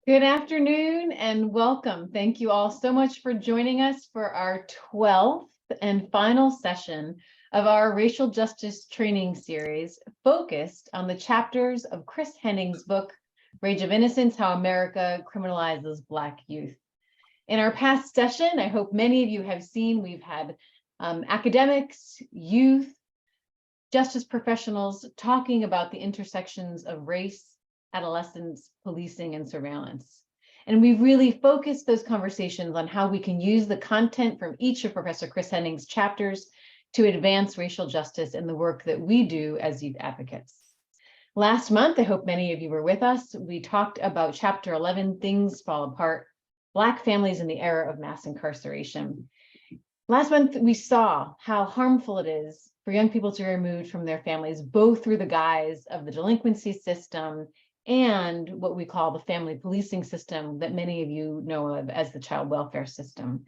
Good afternoon and welcome. Thank you all so much for joining us for our 12th and final session of our racial justice training series focused on the chapters of Chris Henning's book, Rage of Innocence, How America Criminalizes Black Youth. In our past session, I hope many of you have seen, we've had academics, youth, justice professionals talking about the intersections of race, adolescence, policing, and surveillance. And we've really focused those conversations on how we can use the content from each of Professor Chris Henning's chapters to advance racial justice in the work that we do as youth advocates. Last month, I hope many of you were with us, we talked about Chapter 11, Things Fall Apart, Black Families in the Era of Mass Incarceration. Last month, we saw how harmful it is for young people to be removed from their families, both through the guise of the delinquency system and what we call the family policing system that many of you know of as the child welfare system.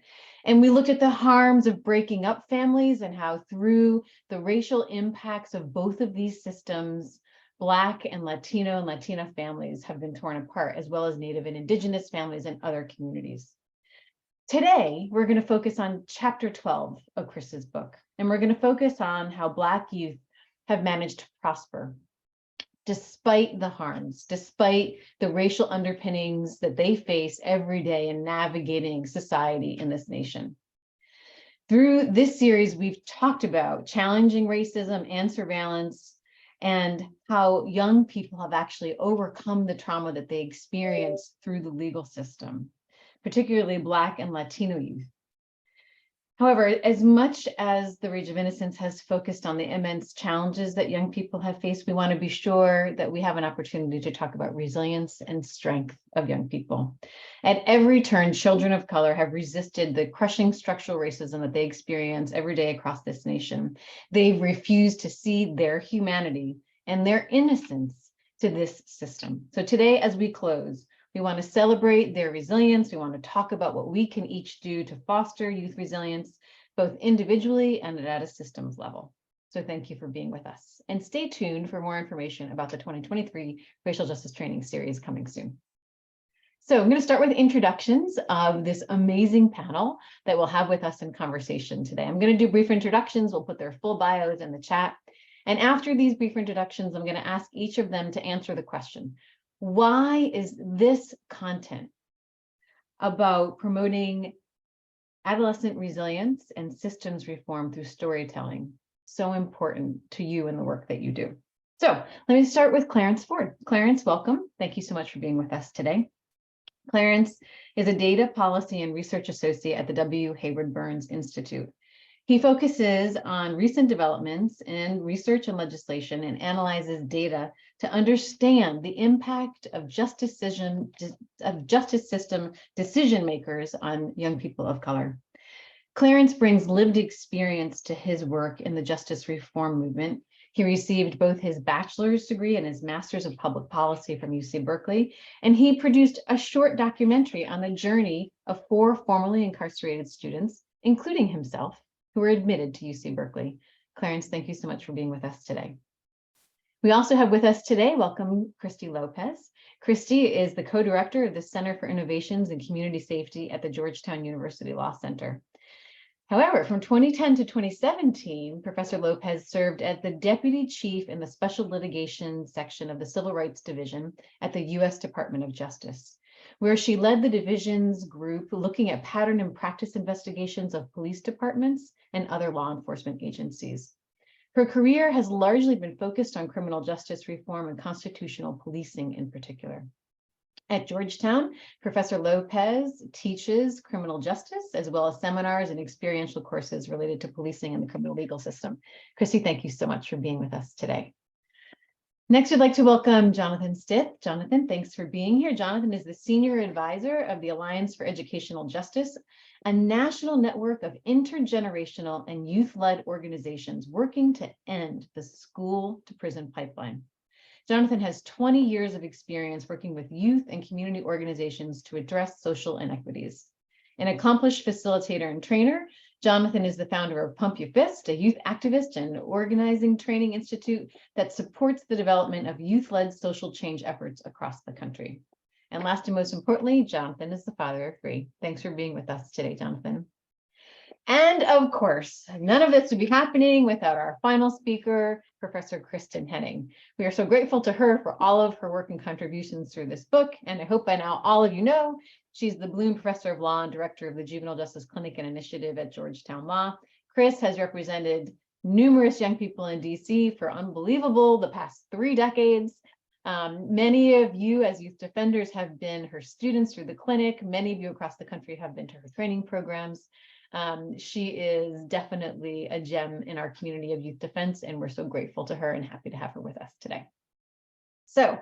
And we looked at the harms of breaking up families and how through the racial impacts of both of these systems, Black and Latino and Latina families have been torn apart, as well as Native and Indigenous families and other communities. Today, we're going to focus on Chapter 12 of Chris's book, and we're going to focus on how Black youth have managed to prosper despite the harms, despite the racial underpinnings that they face every day in navigating society in this nation. Through this series, we've talked about challenging racism and surveillance and how young people have actually overcome the trauma that they experience through the legal system, particularly Black and Latino youth. However, as much as the Rage of Innocence has focused on the immense challenges that young people have faced, we want to be sure that we have an opportunity to talk about resilience and strength of young people. At every turn, children of color have resisted the crushing structural racism that they experience every day across this nation. They've refused to cede their humanity and their innocence to this system. So today, as we close, we want to celebrate their resilience. We want to talk about what we can each do to foster youth resilience, both individually and at a systems level. So thank you for being with us. And stay tuned for more information about the 2023 Racial Justice Training Series coming soon. So I'm going to start with introductions of this amazing panel that we'll have with us in conversation today. I'm going to do brief introductions. We'll put their full bios in the chat. And after these brief introductions, I'm going to ask each of them to answer the question: why is this content about promoting adolescent resilience and systems reform through storytelling so important to you in the work that you do? So let me start with Clarence Ford. Clarence, welcome. Thank you so much for being with us today. Clarence is a data policy and research associate at the W. Haywood Burns Institute. He focuses on recent developments in research and legislation and analyzes data to understand the impact of justice system decision makers on young people of color. Clarence brings lived experience to his work in the justice reform movement. He received both his bachelor's degree and his master's of public policy from UC Berkeley, and he produced a short documentary on the journey of 4 formerly incarcerated students, including himself, who were admitted to UC Berkeley. Clarence, thank you so much for being with us today. We also have with us today, welcome Christy Lopez. Christy is the co-director of the Center for Innovations in Community Safety at the Georgetown University Law Center. However, from 2010 to 2017, Professor Lopez served as the deputy chief in the Special Litigation section of the Civil Rights Division at the U.S. Department of Justice, where she led the division's group looking at pattern and practice investigations of police departments and other law enforcement agencies. Her career has largely been focused on criminal justice reform and constitutional policing in particular. At Georgetown, Professor Lopez teaches criminal justice, as well as seminars and experiential courses related to policing and the criminal legal system. Christy, thank you so much for being with us today. Next, I'd like to welcome Jonathan Stith. Jonathan, thanks for being here. Jonathan is the Senior Advisor of the Alliance for Educational Justice, a national network of intergenerational and youth-led organizations working to end the school-to-prison pipeline. Jonathan has 20 years of experience working with youth and community organizations to address social inequities. An accomplished facilitator and trainer, Jonathan is the founder of Pump Your Fist, a youth activist and organizing training institute that supports the development of youth-led social change efforts across the country. And last and most importantly, Jonathan is the father of 3. Thanks for being with us today, Jonathan. And of course, none of this would be happening without our final speaker, Professor Kristin Henning. We are so grateful to her for all of her work and contributions through this book. And I hope by now all of you know, she's the Bloom Professor of Law and Director of the Juvenile Justice Clinic and Initiative at Georgetown Law. Chris has represented numerous young people in DC for unbelievable the past 3 decades. Many of you as youth defenders have been her students through the clinic. Many of you across the country have been to her training programs. She is definitely a gem in our community of youth defense, and we're so grateful to her and happy to have her with us today. So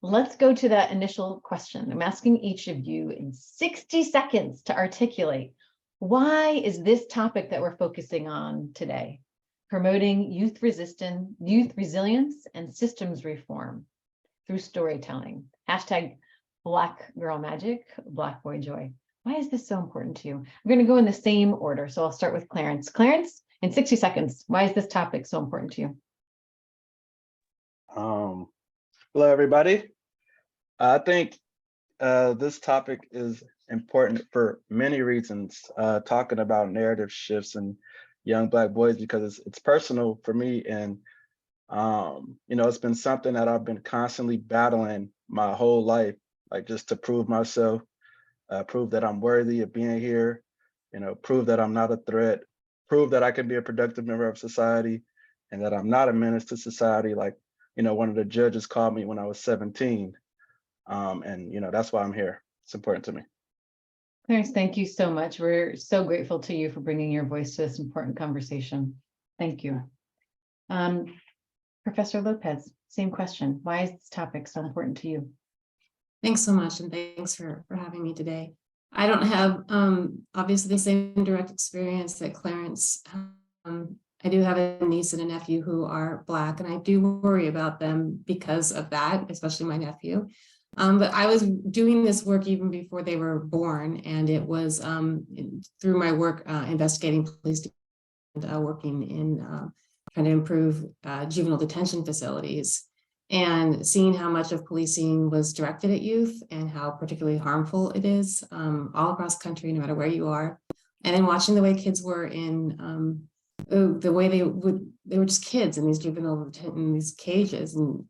let's go to that initial question. I'm asking each of you in 60 seconds to articulate, why is this topic that we're focusing on today, promoting youth resilience and systems reform through storytelling? Hashtag Black Girl Magic, Black Boy Joy. Why is this so important to you? I'm going to go in the same order. So I'll start with Clarence. Clarence, in 60 seconds, why is this topic so important to you? Hello, everybody. I think this topic is important for many reasons, talking about narrative shifts in young Black boys, because it's personal for me. And, it's been something that I've been constantly battling my whole life, like just to prove myself, prove that I'm worthy of being here, prove that I'm not a threat, prove that I can be a productive member of society, and that I'm not a menace to society. Like, one of the judges called me when I was 17. And, that's why I'm here. It's important to me. Clarence, thank you so much. We're so grateful to you for bringing your voice to this important conversation. Thank you. Professor Lopez, same question. Why is this topic so important to you? Thanks so much, and thanks for having me today. I don't have obviously the same direct experience that Clarence. I do have a niece and a nephew who are Black, and I do worry about them because of that, especially my nephew. But I was doing this work even before they were born, and it was through my work investigating police and working in trying to improve juvenile detention facilities, and seeing how much of policing was directed at youth and how particularly harmful it is all across the country, no matter where you are. And then watching the way kids were in the way they were just kids in these in these cages, and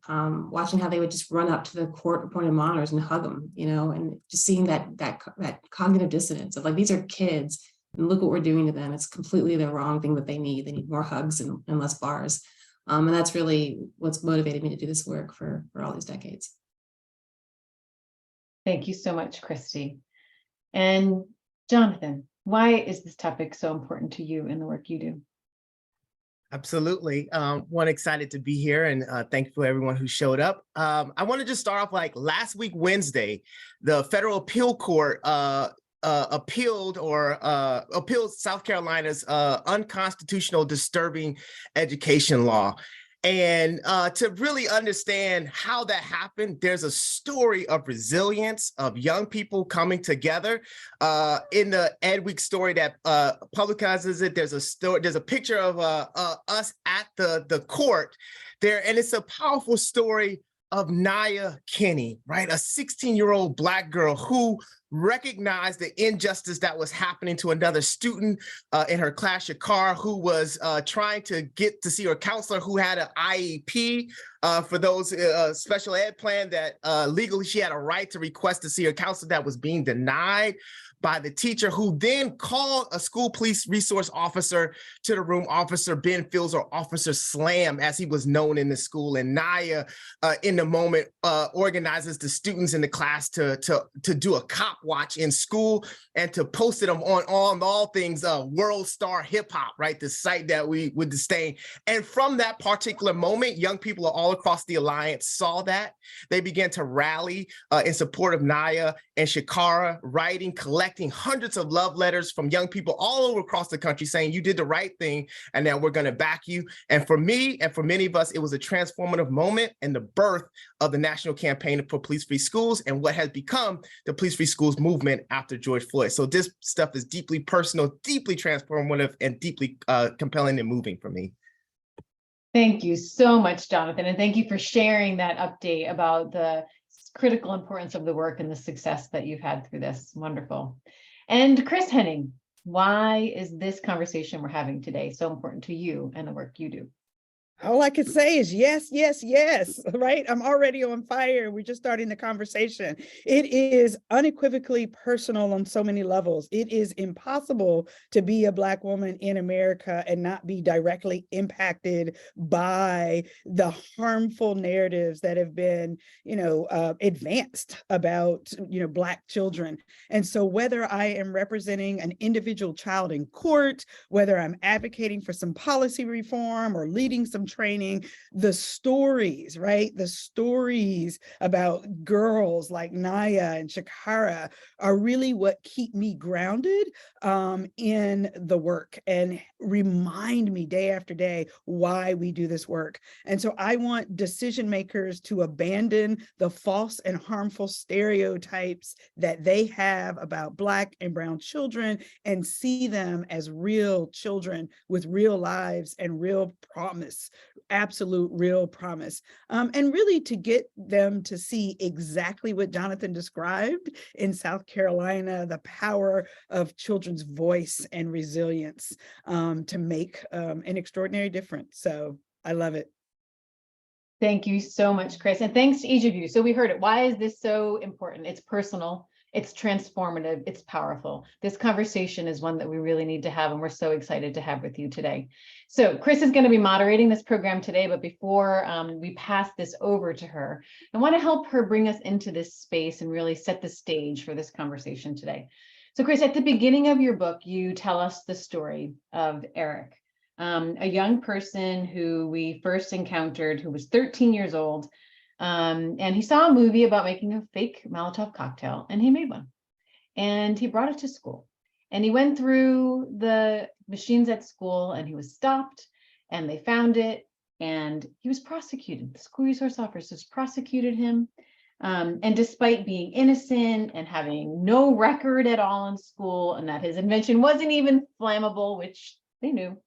watching how they would just run up to the court-appointed monitors and hug them, and just seeing that cognitive dissonance of like, these are kids and look what we're doing to them. It's completely the wrong thing that they need. They need more hugs and less bars. And that's really what's motivated me to do this work for all these decades. Thank you so much, Christy. And Jonathan, why is this topic so important to you in the work you do? Absolutely. One, excited to be here, and thankful for everyone who showed up. I want to just start off like last week, Wednesday, the federal appeal court appealed South Carolina's unconstitutional disturbing education law. And to really understand how that happened, there's a story of resilience of young people coming together. In the Ed Week story that publicizes it, there's a picture of us at the court there, and it's a powerful story of Naya Kinney, right? A 16-year-old Black girl who recognized the injustice that was happening to another student in her class, Shakara, who was trying to get to see her counselor, who had an IEP for those special ed plan that legally she had a right to request to see her counselor, that was being denied by the teacher, who then called a school police resource officer to the room, Officer Ben Fields, or Officer Slam, as he was known in the school. And Naya, in the moment, organizes the students in the class to do a cop watch in school and to post it on all things World Star Hip Hop, right? The site that we would disdain. And from that particular moment, young people all across the Alliance saw that. They began to rally in support of Naya and Shakara, writing, collecting hundreds of love letters from young people all over across the country saying, you did the right thing and that we're going to back you. And for me and for many of us, it was a transformative moment and the birth of the national campaign for police-free schools and what has become the police-free schools movement after George Floyd. So this stuff is deeply personal, deeply transformative, and deeply compelling and moving for me. Thank you so much, Jonathan. And thank you for sharing that update about the critical importance of the work and the success that you've had through this. Wonderful. And Chris Henning, why is this conversation we're having today so important to you and the work you do? All I can say is yes, yes, yes, right? I'm already on fire. We're just starting the conversation. It is unequivocally personal on so many levels. It is impossible to be a Black woman in America and not be directly impacted by the harmful narratives that have been, advanced about, Black children. And so whether I am representing an individual child in court, whether I'm advocating for some policy reform or leading some training, the stories, right? The stories about girls like Naya and Shakara are really what keep me grounded in the work and remind me day after day why we do this work. And so I want decision makers to abandon the false and harmful stereotypes that they have about Black and brown children and see them as real children with real lives and real promise, absolute real promise. And really to get them to see exactly what Jonathan described in South Carolina, the power of children's voice and resilience to make an extraordinary difference. So I love it. Thank you so much, Chris. And thanks to each of you. So we heard it. Why is this so important? It's personal, it's transformative, it's powerful. This conversation is one that we really need to have, and we're so excited to have with you today. So Chris is going to be moderating this program today, but before we pass this over to her, I want to help her bring us into this space and really set the stage for this conversation today. So Chris, at the beginning of your book, you tell us the story of Eric, a young person who we first encountered, who was 13 years old, and he saw a movie about making a fake Molotov cocktail, and he made one, and he brought it to school, and he went through the machines at school, and he was stopped, and they found it, and he was prosecuted. The school resource officers prosecuted him, and despite being innocent and having no record at all in school, and that his invention wasn't even flammable, which they knew,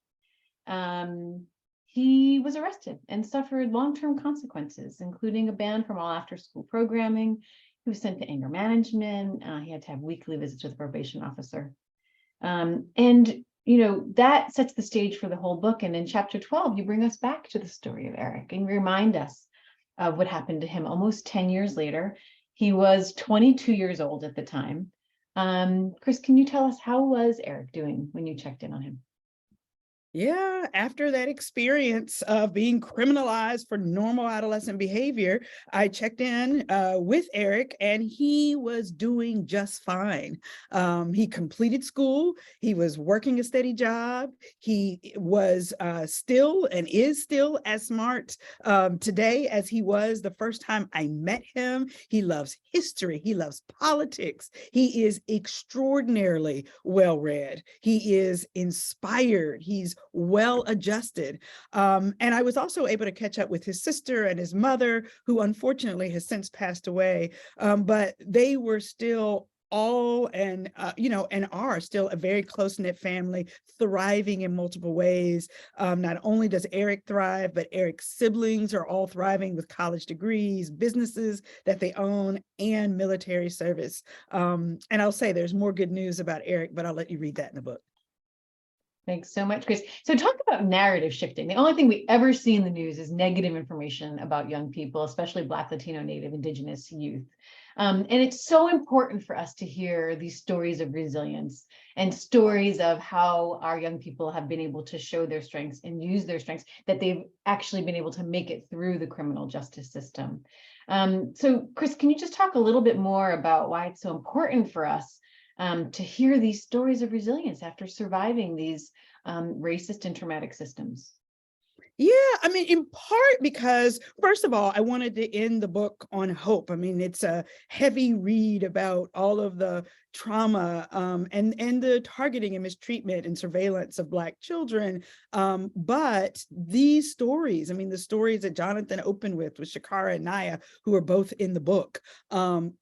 he was arrested and suffered long-term consequences, including a ban from all after-school programming. He was sent to anger management. He had to have weekly visits with a probation officer. And that sets the stage for the whole book. And in chapter 12, you bring us back to the story of Eric and remind us of what happened to him almost 10 years later. He was 22 years old at the time. Chris, can you tell us, how was Eric doing when you checked in on him? Yeah, after that experience of being criminalized for normal adolescent behavior, I checked in with Eric, and he was doing just fine. He completed school. He was working a steady job. He was still and is still as smart today as he was the first time I met him. He loves history. He loves politics. He is extraordinarily well-read. He is inspired. He's well-adjusted. And I was also able to catch up with his sister and his mother, who unfortunately has since passed away. But they were still all and are still a very close-knit family, thriving in multiple ways. Not only does Eric thrive, but Eric's siblings are all thriving with college degrees, businesses that they own, and military service. And I'll say there's more good news about Eric, but I'll let you read that in the book. Thanks so much, Chris. So talk about narrative shifting. The only thing we ever see in the news is negative information about young people, especially Black, Latino, Native, Indigenous youth. And it's so important for us to hear these stories of resilience and stories of how our young people have been able to show their strengths and use their strengths, that they've actually been able to make it through the criminal justice system. So Chris, can you just talk a little bit more about why it's so important for us to hear these stories of resilience after surviving these racist and traumatic systems? Yeah, I mean, in part because, first of all, I wanted to end the book on hope. I mean, it's a heavy read about all of the trauma and the targeting and mistreatment and surveillance of Black children. But these stories, I mean, the stories that Jonathan opened with Shakara and Naya, who are both in the book,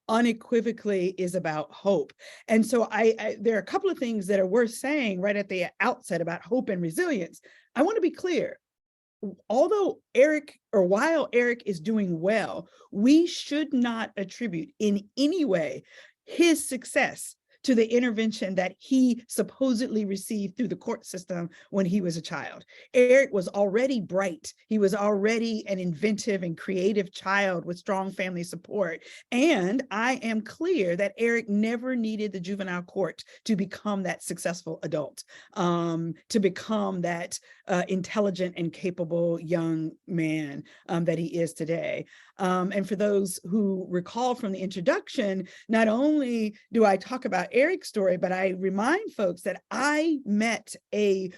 unequivocally is about hope. And so there are a couple of things that are worth saying right at the outset about hope and resilience. I want to be clear. while Eric is doing well, we should not attribute in any way his success to the intervention that he supposedly received through the court system when he was a child. Eric was already bright. He was already an inventive and creative child with strong family support. And I am clear that Eric never needed the juvenile court to become that successful adult, to become that intelligent and capable young man that he is today. And for those who recall from the introduction, not only do I talk about Eric's story, but I remind folks that I met a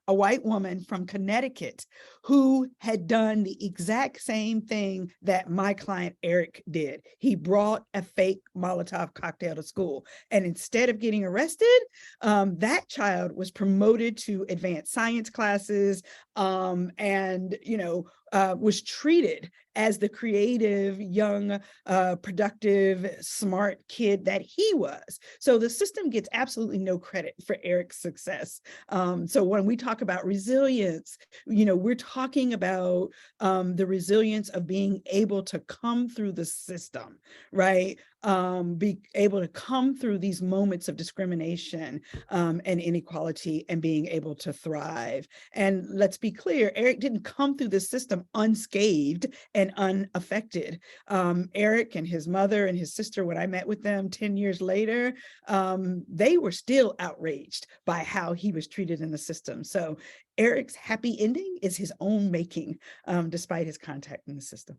white woman from Connecticut who had done the exact same thing that my client Eric did. He brought a fake Molotov cocktail to school. And instead of getting arrested, that child was promoted to advanced science classes and, was treated as the creative, young, productive, smart kid that he was. So the system gets absolutely no credit for Eric's success. So when we talk about resilience, we're talking about the resilience of being able to come through the system, right? Be able to come through these moments of discrimination and inequality and being able to thrive. And let's be clear, Eric didn't come through the system unscathed and unaffected. Eric and his mother and his sister, when I met with them 10 years later, they were still outraged by how he was treated in the system. So Eric's happy ending is his own making, despite his contact in the system.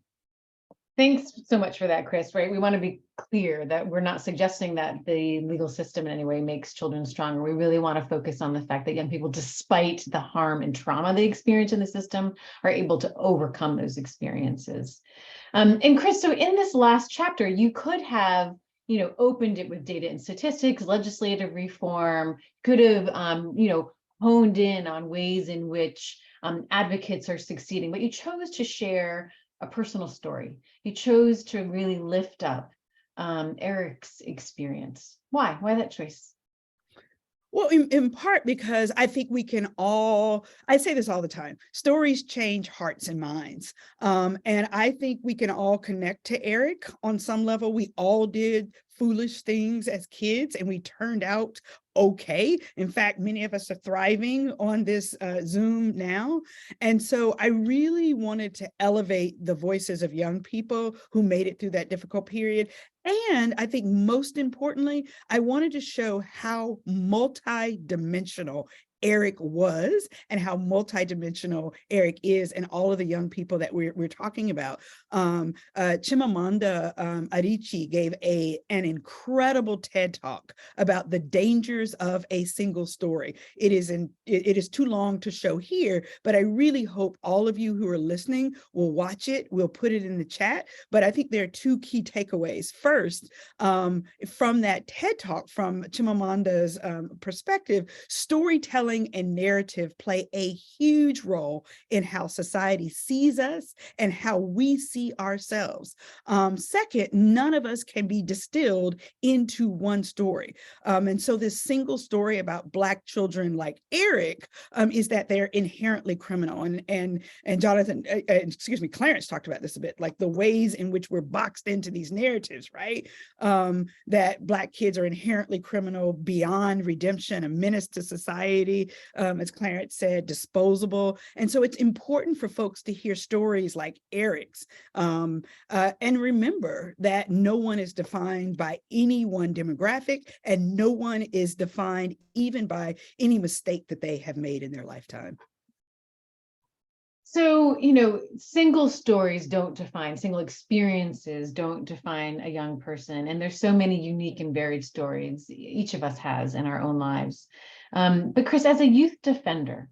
Thanks so much for that, Chris, right? We want to be clear that we're not suggesting that the legal system in any way makes children stronger. We really want to focus on the fact that young people, despite the harm and trauma they experience in the system, are able to overcome those experiences. And Chris, so in this last chapter, you could have, opened it with data and statistics, legislative reform, could have, honed in on ways in which advocates are succeeding, but you chose to share a personal story. You chose to really lift up Eric's experience. Why? Why that choice? Well, in part because I think we can all, I say this all the time, stories change hearts and minds. And I think we can all connect to Eric on some level. We all did foolish things as kids and we turned out okay. In fact, many of us are thriving on this Zoom now. And so I really wanted to elevate the voices of young people who made it through that difficult period. And I think most importantly, I wanted to show how multidimensional Eric was and how multidimensional Eric is and all of the young people that we're talking about. Chimamanda Adichie gave an incredible TED Talk about the dangers of a single story. It is too long to show here, but I really hope all of you who are listening will watch it. We'll put it in the chat, but I think there are two key takeaways. First, from that TED Talk, from Chimamanda's perspective, storytelling and narrative play a huge role in how society sees us and how we see ourselves. Second, none of us can be distilled into one story. And so this single story about Black children like Eric is that they're inherently criminal. And Clarence talked about this a bit, like the ways in which we're boxed into these narratives, right? That Black kids are inherently criminal, beyond redemption, a menace to society, as Clarence said, disposable. And so it's important for folks to hear stories like Eric's and remember that no one is defined by any one demographic and no one is defined even by any mistake that they have made in their lifetime. So, single stories don't define, single experiences don't define a young person. And there's so many unique and varied stories each of us has in our own lives. But Chris, as a youth defender,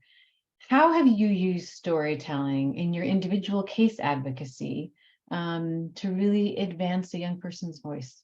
how have you used storytelling in your individual case advocacy to really advance a young person's voice?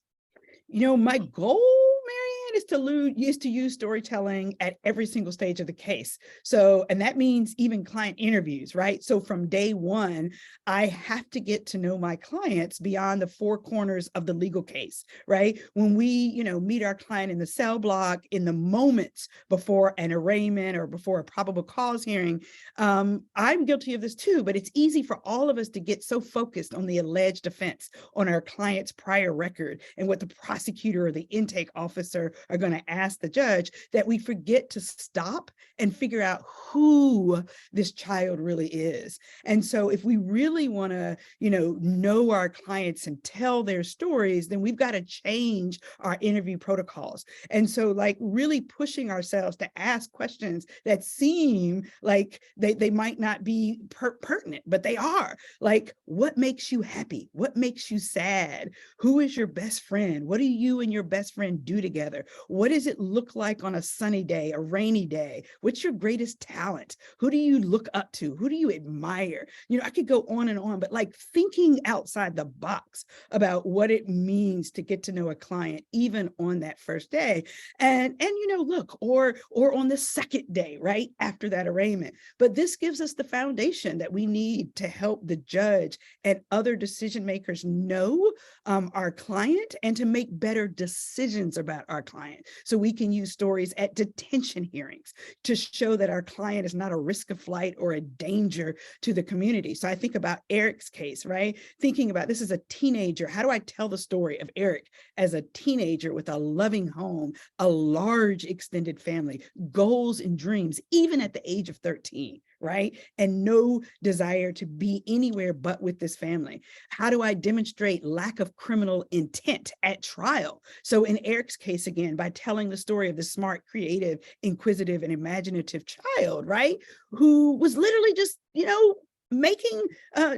My goal, Marianne, is to use storytelling at every single stage of the case. So, and that means even client interviews, right? So from day one, I have to get to know my clients beyond the four corners of the legal case, right? When we, meet our client in the cell block, in the moments before an arraignment or before a probable cause hearing, I'm guilty of this too, but it's easy for all of us to get so focused on the alleged offense, on our client's prior record and what the prosecutor or the intake officer are going to ask the judge, that we forget to stop and figure out who this child really is. And so if we really want to, know our clients and tell their stories, then we've got to change our interview protocols. And so like really pushing ourselves to ask questions that seem like they might not be pertinent, but they are. Like, what makes you happy? What makes you sad? Who is your best friend? What do you and your best friend do together? What does it look like on a sunny day, a rainy day? What's your greatest talent? Who do you look up to? Who do you admire? I could go on and on, but like thinking outside the box about what it means to get to know a client, even on that first day. And look, or on the second day, right after that arraignment. But this gives us the foundation that we need to help the judge and other decision makers know our client and to make better decisions about our client. So we can use stories at detention hearings to show that our client is not a risk of flight or a danger to the community. So I think about Eric's case, right? Thinking about this is a teenager. How do I tell the story of Eric as a teenager with a loving home, a large extended family, goals and dreams, even at the age of 13, right? And no desire to be anywhere but with this family. How do I demonstrate lack of criminal intent at trial? So in Eric's case, again, by telling the story of the smart, creative, inquisitive, and imaginative child, right? Who was literally just,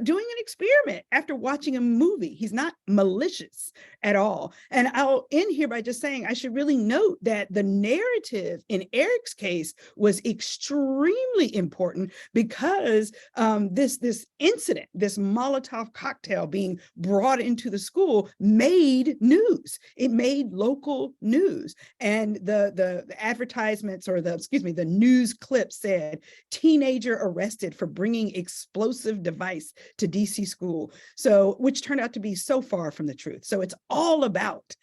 doing an experiment after watching a movie. He's not malicious at all. And I'll end here by just saying I should really note that the narrative in Eric's case was extremely important because this incident, this Molotov cocktail being brought into the school made news. It made local news. And the advertisements or the news clip said, teenager arrested for bringing explosive device to DC school. So, which turned out to be so far from the truth. So it's all about,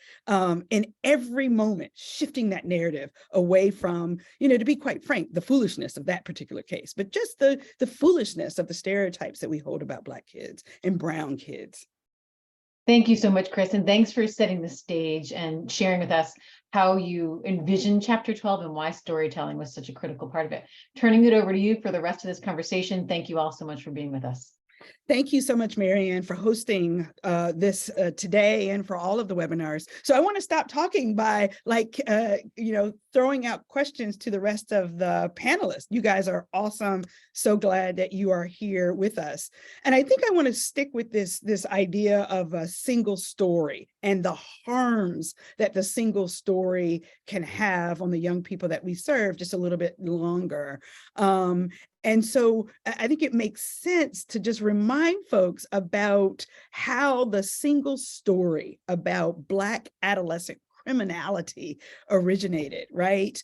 in every moment, shifting that narrative away from, to be quite frank, the foolishness of that particular case, but just the foolishness of the stereotypes that we hold about Black kids and brown kids. Thank you so much, Kristin. Thanks for setting the stage and sharing with us how you envision Chapter 12 and why storytelling was such a critical part of it. Turning it over to you for the rest of this conversation. Thank you all so much for being with us. Thank you so much, Marianne, for hosting this today and for all of the webinars. So I want to stop talking by throwing out questions to the rest of the panelists. You guys are awesome. So glad that you are here with us. And I think I want to stick with this idea of a single story and the harms that the single story can have on the young people that we serve just a little bit longer. And so I think it makes sense to just remind folks about how the single story about Black adolescent criminality originated, right?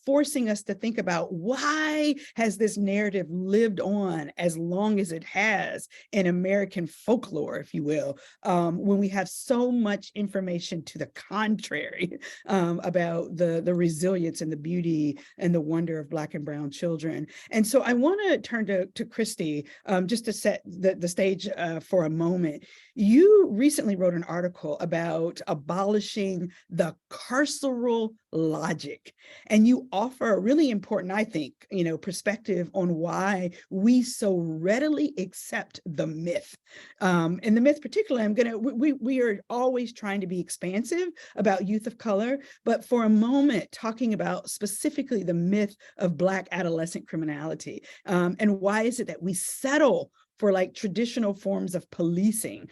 Forcing us to think about why has this narrative lived on as long as it has in American folklore, if you will, when we have so much information to the contrary about the resilience and the beauty and the wonder of Black and brown children. And so I want to turn to Christy just to set the stage for a moment. You recently wrote an article about abolishing the carceral logic, and you offer a really important, I think, perspective on why we so readily accept the myth. And the myth, particularly, we are always trying to be expansive about youth of color, but for a moment, talking about specifically the myth of Black adolescent criminality, and why is it that we settle for like traditional forms of policing,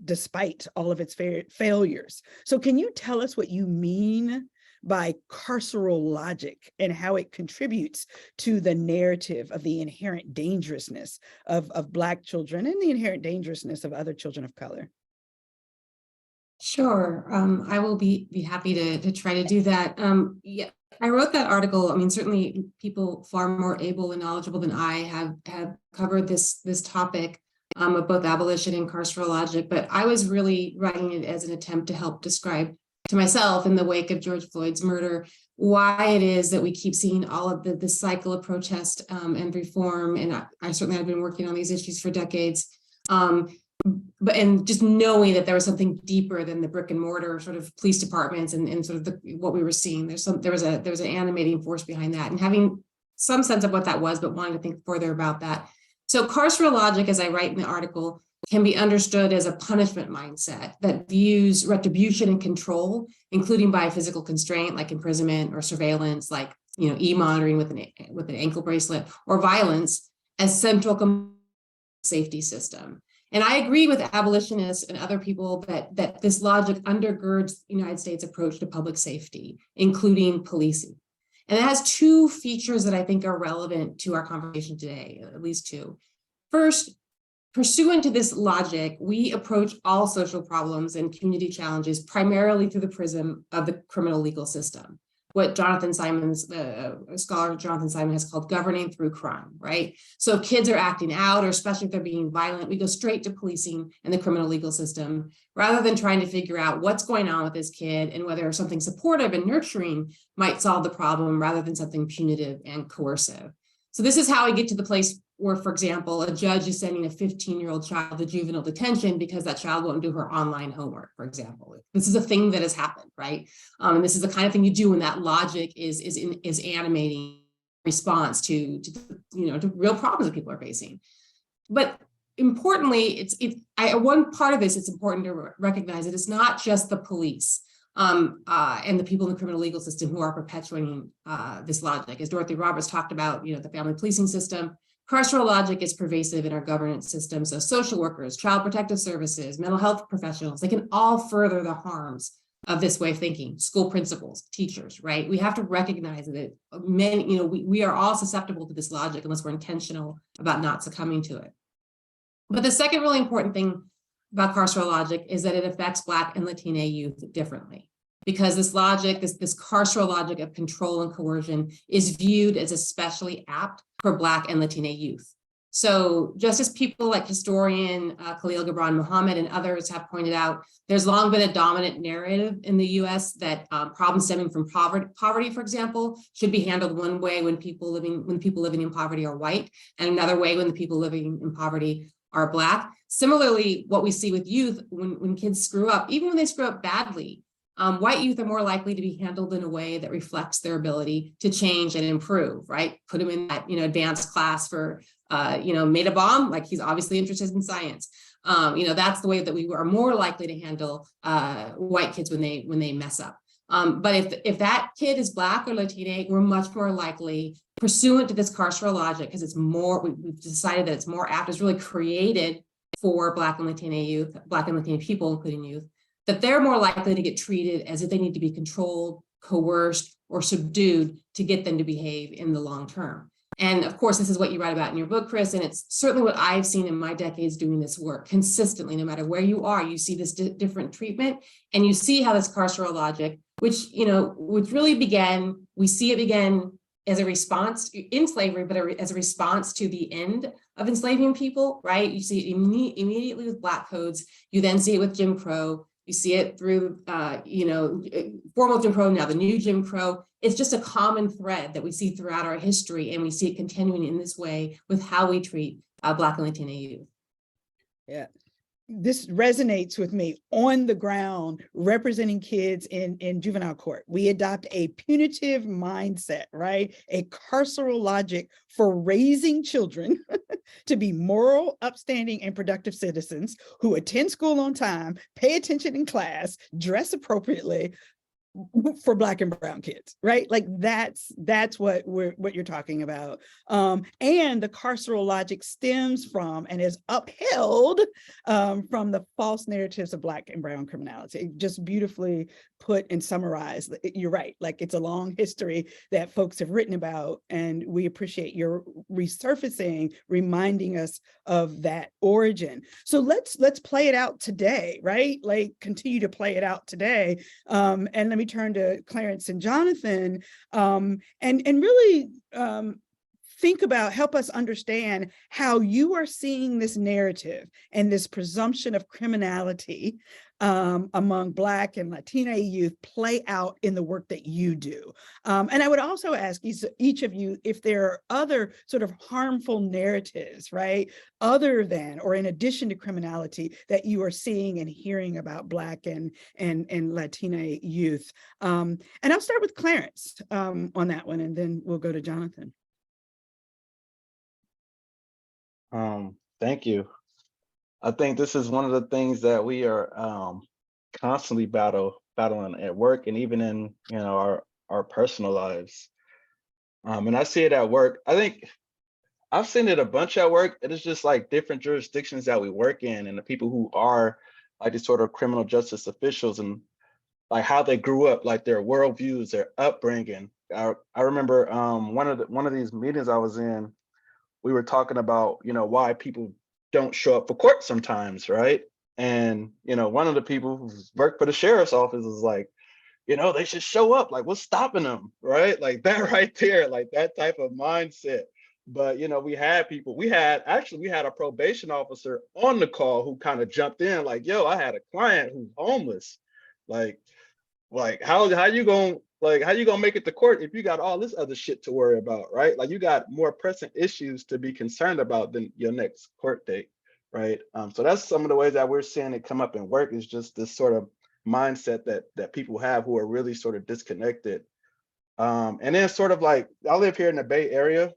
despite all of its failures. So can you tell us what you mean by carceral logic and how it contributes to the narrative of the inherent dangerousness of Black children and the inherent dangerousness of other children of color? Sure. I will be happy to try to do that. Yeah, I wrote that article. I mean, certainly people far more able and knowledgeable than I have covered this topic of both abolition and carceral logic, but I was really writing it as an attempt to help describe to myself in the wake of George Floyd's murder why it is that we keep seeing all of the cycle of protest and reform. And I certainly have been working on these issues for decades. But and just knowing that there was something deeper than the brick and mortar sort of police departments and sort of what we were seeing. There was an animating force behind that, and having some sense of what that was, but wanting to think further about that. So carceral logic, as I write in the article, can be understood as a punishment mindset that views retribution and control, including by physical constraint like imprisonment or surveillance, like e-monitoring with an ankle bracelet, or violence as central safety system. And I agree with abolitionists and other people that this logic undergirds the United States approach to public safety, including policing. And it has two features that I think are relevant to our conversation today, at least two. First, pursuant to this logic, we approach all social problems and community challenges primarily through the prism of the criminal legal system, what Jonathan Simon's, scholar Jonathan Simon has called governing through crime, right? So if kids are acting out, or especially if they're being violent, we go straight to policing and the criminal legal system, rather than trying to figure out what's going on with this kid and whether something supportive and nurturing might solve the problem rather than something punitive and coercive. So this is how I get to the place where, for example, a judge is sending a 15-year-old child to juvenile detention because that child won't do her online homework, for example. This is a thing that has happened, right? And this is the kind of thing you do when that logic is animating response to real problems that people are facing. But importantly, one part of this, it's important to recognize that it's not just the police and the people in the criminal legal system who are perpetuating this logic. As Dorothy Roberts talked about, the family policing system, carceral logic is pervasive in our governance system. So social workers, child protective services, mental health professionals, they can all further the harms of this way of thinking. School principals, teachers, right? We have to recognize that many, we are all susceptible to this logic unless we're intentional about not succumbing to it. But the second really important thing about carceral logic is that it affects Black and Latina youth differently, because this logic, this carceral logic of control and coercion is viewed as especially apt for Black and Latina youth. So just as people like historian Khalil Gibran Muhammad and others have pointed out, there's long been a dominant narrative in the US that problems stemming from poverty, for example, should be handled one way when people living in poverty are white, and another way when the people living in poverty are Black. Similarly, what we see with youth, when kids screw up, even when they screw up badly, white youth are more likely to be handled in a way that reflects their ability to change and improve, right? Put them in that, advanced class for, made a bomb, like he's obviously interested in science. That's the way that we are more likely to handle white kids when they mess up. But if that kid is Black or Latina, we're much more likely, pursuant to this carceral logic, because we've decided that it's more apt, it's really created for Black and Latina youth, Black and Latina people, including youth, that they're more likely to get treated as if they need to be controlled, coerced, or subdued to get them to behave in the long term. And of course, this is what you write about in your book, Chris, and it's certainly what I've seen in my decades doing this work consistently. No matter where you are, you see this different treatment, and you see how this carceral logic, which really began, we see it began as a response in slavery, but as a response to the end of enslaving people, right? You see it immediately with Black codes. You then see it with Jim Crow. You see it through, formal Jim Crow, now the new Jim Crow. It's just a common thread that we see throughout our history, and we see it continuing in this way with how we treat Black and Latina youth. Yeah. This resonates with me on the ground, representing kids in juvenile court. We adopt a punitive mindset, right? A carceral logic for raising children to be moral, upstanding, and productive citizens who attend school on time, pay attention in class, dress appropriately, for Black and brown kids, right? Like that's what you're talking about. And the carceral logic stems from and is upheld from the false narratives of Black and brown criminality. Just beautifully put and summarized. You're right. Like it's a long history that folks have written about, and we appreciate your resurfacing, reminding us of that origin. So let's play it out today, right? Like continue to play it out today. And let me turn to Clarence and Jonathan, and really help us understand how you are seeing this narrative and this presumption of criminality among Black and Latina youth play out in the work that you do. And I would also ask each of you if there are other sort of harmful narratives, right, other than or in addition to criminality that you are seeing and hearing about Black and Latina youth. And I'll start with Clarence on that one, and then we'll go to Jonathan. Thank you. I think this is one of the things that we are constantly battling at work and even in our personal lives. And I see it at work. I think I've seen it a bunch at work. It is just like different jurisdictions that we work in and the people who are like these sort of criminal justice officials and like how they grew up, like their worldviews, their upbringing. I remember one of these meetings I was in, we were talking about, why people don't show up for court sometimes, right? And, one of the people who's worked for the sheriff's office is like, they should show up, like what's stopping them, right? Like that right there, like that type of mindset. But, we had a probation officer on the call who kind of jumped in like, yo, I had a client who's homeless. Like how you gonna make it to court if you got all this other shit to worry about, right? Like you got more pressing issues to be concerned about than your next court date, right? So that's some of the ways that we're seeing it come up in work is just this sort of mindset that people have who are really sort of disconnected. And then sort of like, I live here in the Bay Area.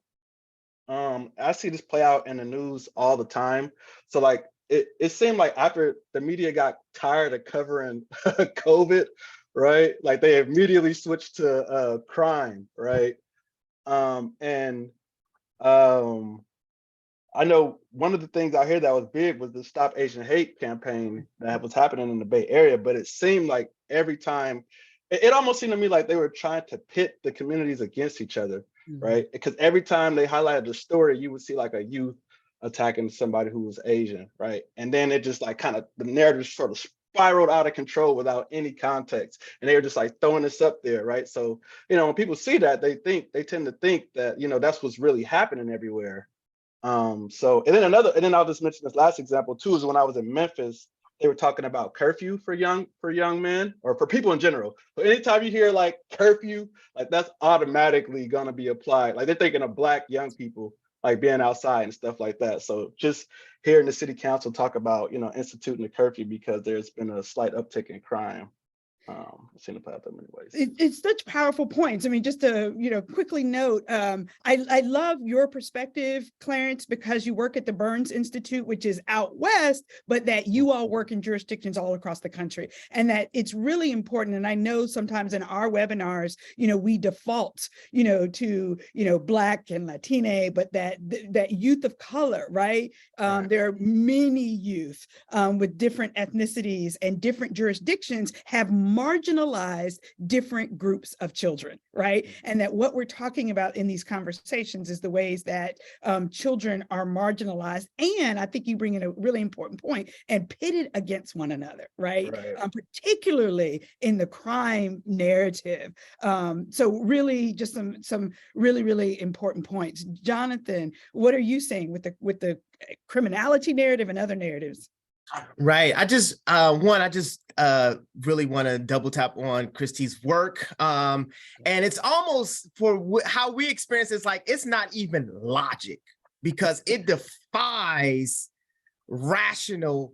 I see this play out in the news all the time. So like, it seemed like after the media got tired of covering COVID, right? Like they immediately switched to crime, right? I know one of the things I hear that was big was the Stop Asian Hate campaign that was happening in the Bay Area, but it seemed like every time, it almost seemed to me like they were trying to pit the communities against each other, right? Because every time they highlighted the story, you would see like a youth attacking somebody who was Asian, right? And then it just like kind of, the narrative sort of spiraled out of control without any context. And they were just like throwing this up there, right? So, when people see that, they tend to think that, that's what's really happening everywhere. And then I'll just mention this last example too, is when I was in Memphis, they were talking about curfew for young men or for people in general. But anytime you hear like curfew, like that's automatically gonna be applied. Like they're thinking of Black young people like being outside and stuff like that. So just hearing the city council talk about, instituting a curfew because there's been a slight uptick in crime. I've seen it play out that many ways. It's such powerful points. I mean, just to quickly note, I love your perspective, Clarence, because you work at the Burns Institute, which is out west, but that you all work in jurisdictions all across the country, and that it's really important. And I know sometimes in our webinars, we default, to Black and Latina, but that youth of color, right? Right. There are many youth with different ethnicities and different jurisdictions have marginalized different groups of children, right? And that what we're talking about in these conversations is the ways that children are marginalized. And I think you bring in a really important point, and pitted against one another, right? Particularly in the crime narrative. So really just some really, really important points. Jonathan, what are you saying with the criminality narrative and other narratives? Right. I just really want to double tap on Christy's work. And it's almost for how we experience it's like, it's not even logic because it defies rational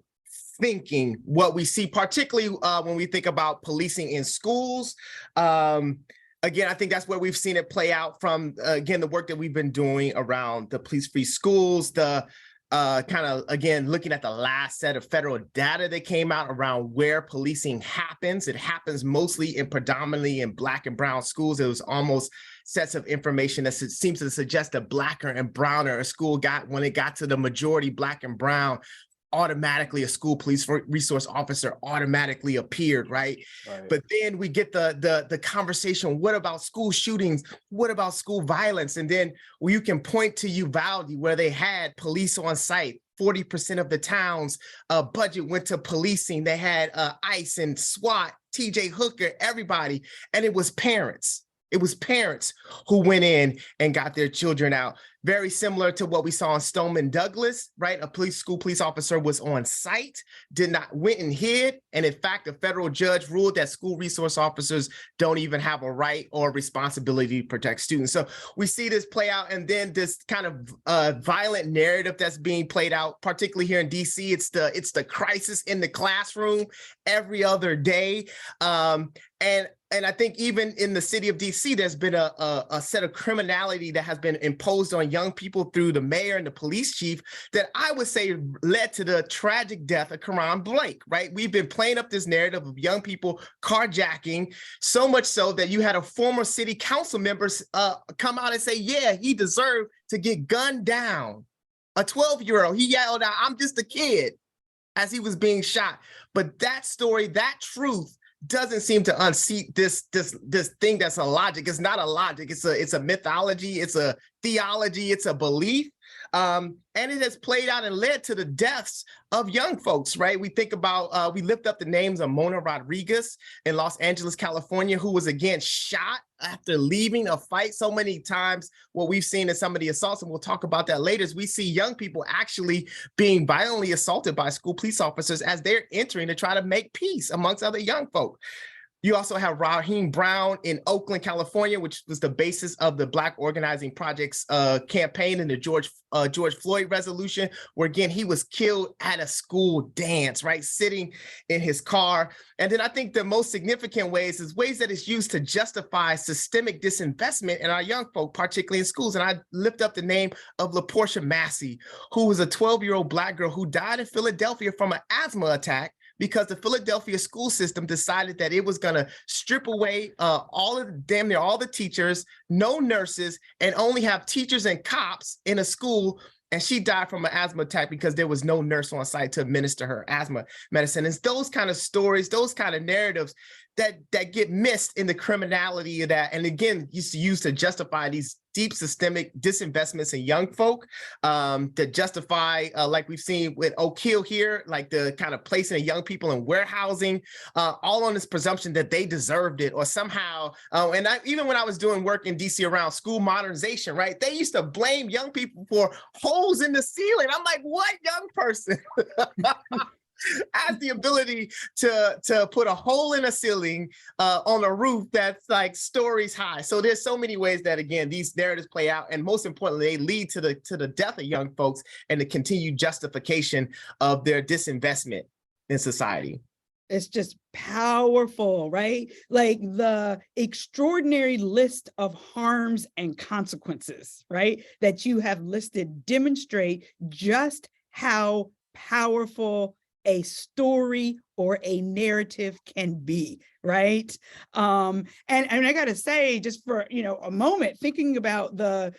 thinking what we see, particularly when we think about policing in schools. Again, I think that's where we've seen it play out from, again, the work that we've been doing around the police-free schools, the kind of, again, looking at the last set of federal data that came out around where policing happens. It happens mostly in predominantly in Black and brown schools. It was almost sets of information that seems to suggest that Blacker and browner a school got, when it got to the majority Black and brown, automatically a school police resource officer automatically appeared, right? But then we get the conversation, what about school shootings? What about school violence? And then you can point to Uvalde where they had police on site. 40% of the town's budget went to policing. They had ICE and SWAT, TJ Hooker, everybody, and it was parents. It was parents who went in and got their children out. Very similar to what we saw in Stoneman Douglas, right? A school police officer was on site, went and hid. And in fact, a federal judge ruled that school resource officers don't even have a right or responsibility to protect students. So we see this play out, and then this kind of violent narrative that's being played out, particularly here in DC. It's the crisis in the classroom every other day. And I think even in the city of DC, there's been a set of criminality that has been imposed on young people through the mayor and the police chief that I would say led to the tragic death of Karan Blake, right? We've been playing up this narrative of young people carjacking, so much so that you had a former city council member come out and say, yeah, he deserved to get gunned down. A 12-year-old, he yelled out, "I'm just a kid," as he was being shot. But that story, that truth, doesn't seem to unseat this thing that's a logic. It's not a logic. It's a mythology. It's a theology. It's a belief. And it has played out and led to the deaths of young folks, right? We think about, we lift up the names of Mona Rodriguez in Los Angeles, California, who was again shot after leaving a fight. So many times what we've seen in some of the assaults, and we'll talk about that later, is we see young people actually being violently assaulted by school police officers as they're entering to try to make peace amongst other young folk. You also have Raheem Brown in Oakland, California, which was the basis of the Black Organizing Project's campaign in the George Floyd resolution, where again, he was killed at a school dance, right? Sitting in his car. And then I think the most significant ways that it's used to justify systemic disinvestment in our young folk, particularly in schools. And I lift up the name of LaPortia Massey, who was a 12-year-old Black girl who died in Philadelphia from an asthma attack, because the Philadelphia school system decided that it was going to strip away damn near all the teachers, no nurses, and only have teachers and cops in a school. And she died from an asthma attack because there was no nurse on site to administer her asthma medicine. It's those kind of stories, those kind of narratives that get missed in the criminality of that. And again, used to justify these deep systemic disinvestments in young folk, that justify, like we've seen with Oak Hill here, like the kind of placing of young people in warehousing, all on this presumption that they deserved it or somehow. Even when I was doing work in DC around school modernization, right, they used to blame young people for holes in the ceiling. I'm like, what young person has the ability to put a hole in a ceiling on a roof that's like stories high? So there's so many ways that, again, these narratives play out, and most importantly, they lead to the death of young folks and the continued justification of their disinvestment in society. It's just powerful, right? Like the extraordinary list of harms and consequences, right, that you have listed demonstrate just how powerful a story or a narrative can be, right? And I gotta say, just for a moment, thinking about the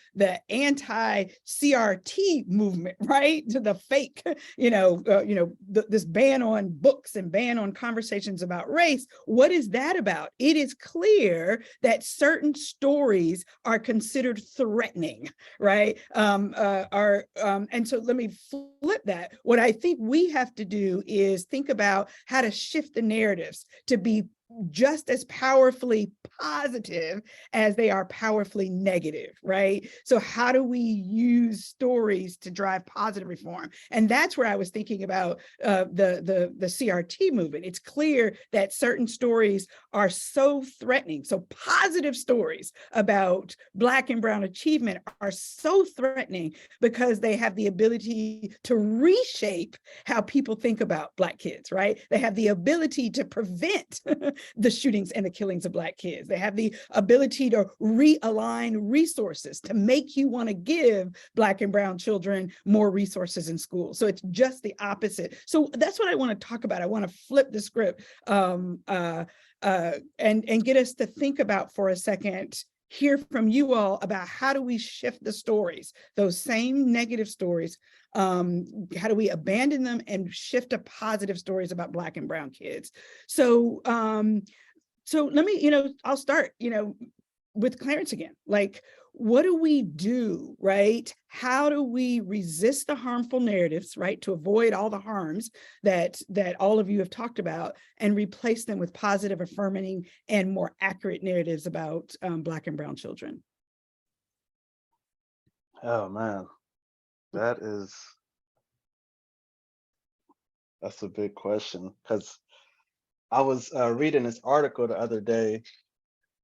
anti-CRT movement, right? To the fake, this ban on books and ban on conversations about race. What is that about? It is clear that certain stories are considered threatening, right? And so let me flip that. What I think we have to do is think about how to shift the narratives to be just as powerfully positive as they are powerfully negative, right? So how do we use stories to drive positive reform? And that's where I was thinking about the CRT movement. It's clear that certain stories are so threatening. So positive stories about Black and brown achievement are so threatening because they have the ability to reshape how people think about Black kids, right? They have the ability to prevent the shootings and the killings of Black kids. They have the ability to realign resources to make you want to give Black and brown children more resources in school. So it's just the opposite. So that's what I want to talk about. I want to flip the script and get us to think about for a second, hear from you all about how do we shift the stories, those same negative stories. How do we abandon them and shift to positive stories about Black and brown kids? So, so let me, I'll start, with Clarence again. Like, what do we do, right? How do we resist the harmful narratives, right, to avoid all the harms that all of you have talked about, and replace them with positive, affirming, and more accurate narratives about Black and brown children? Oh man, that's a big question, because I was reading this article the other day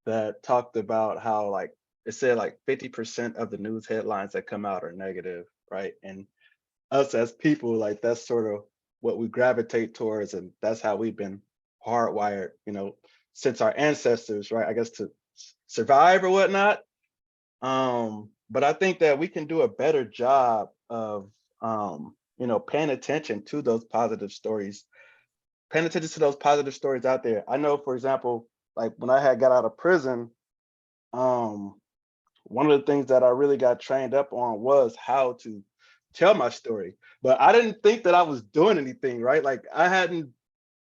that talked about how, like, it said like 50% of the news headlines that come out are negative, right? And us as people, like, that's sort of what we gravitate towards, and that's how we've been hardwired, since our ancestors, right? I guess to survive or whatnot. But I think that we can do a better job of, paying attention to those positive stories, out there. I know, for example, like when I had got out of prison, one of the things that I really got trained up on was how to tell my story. But I didn't think that I was doing anything, right? Like, I hadn't,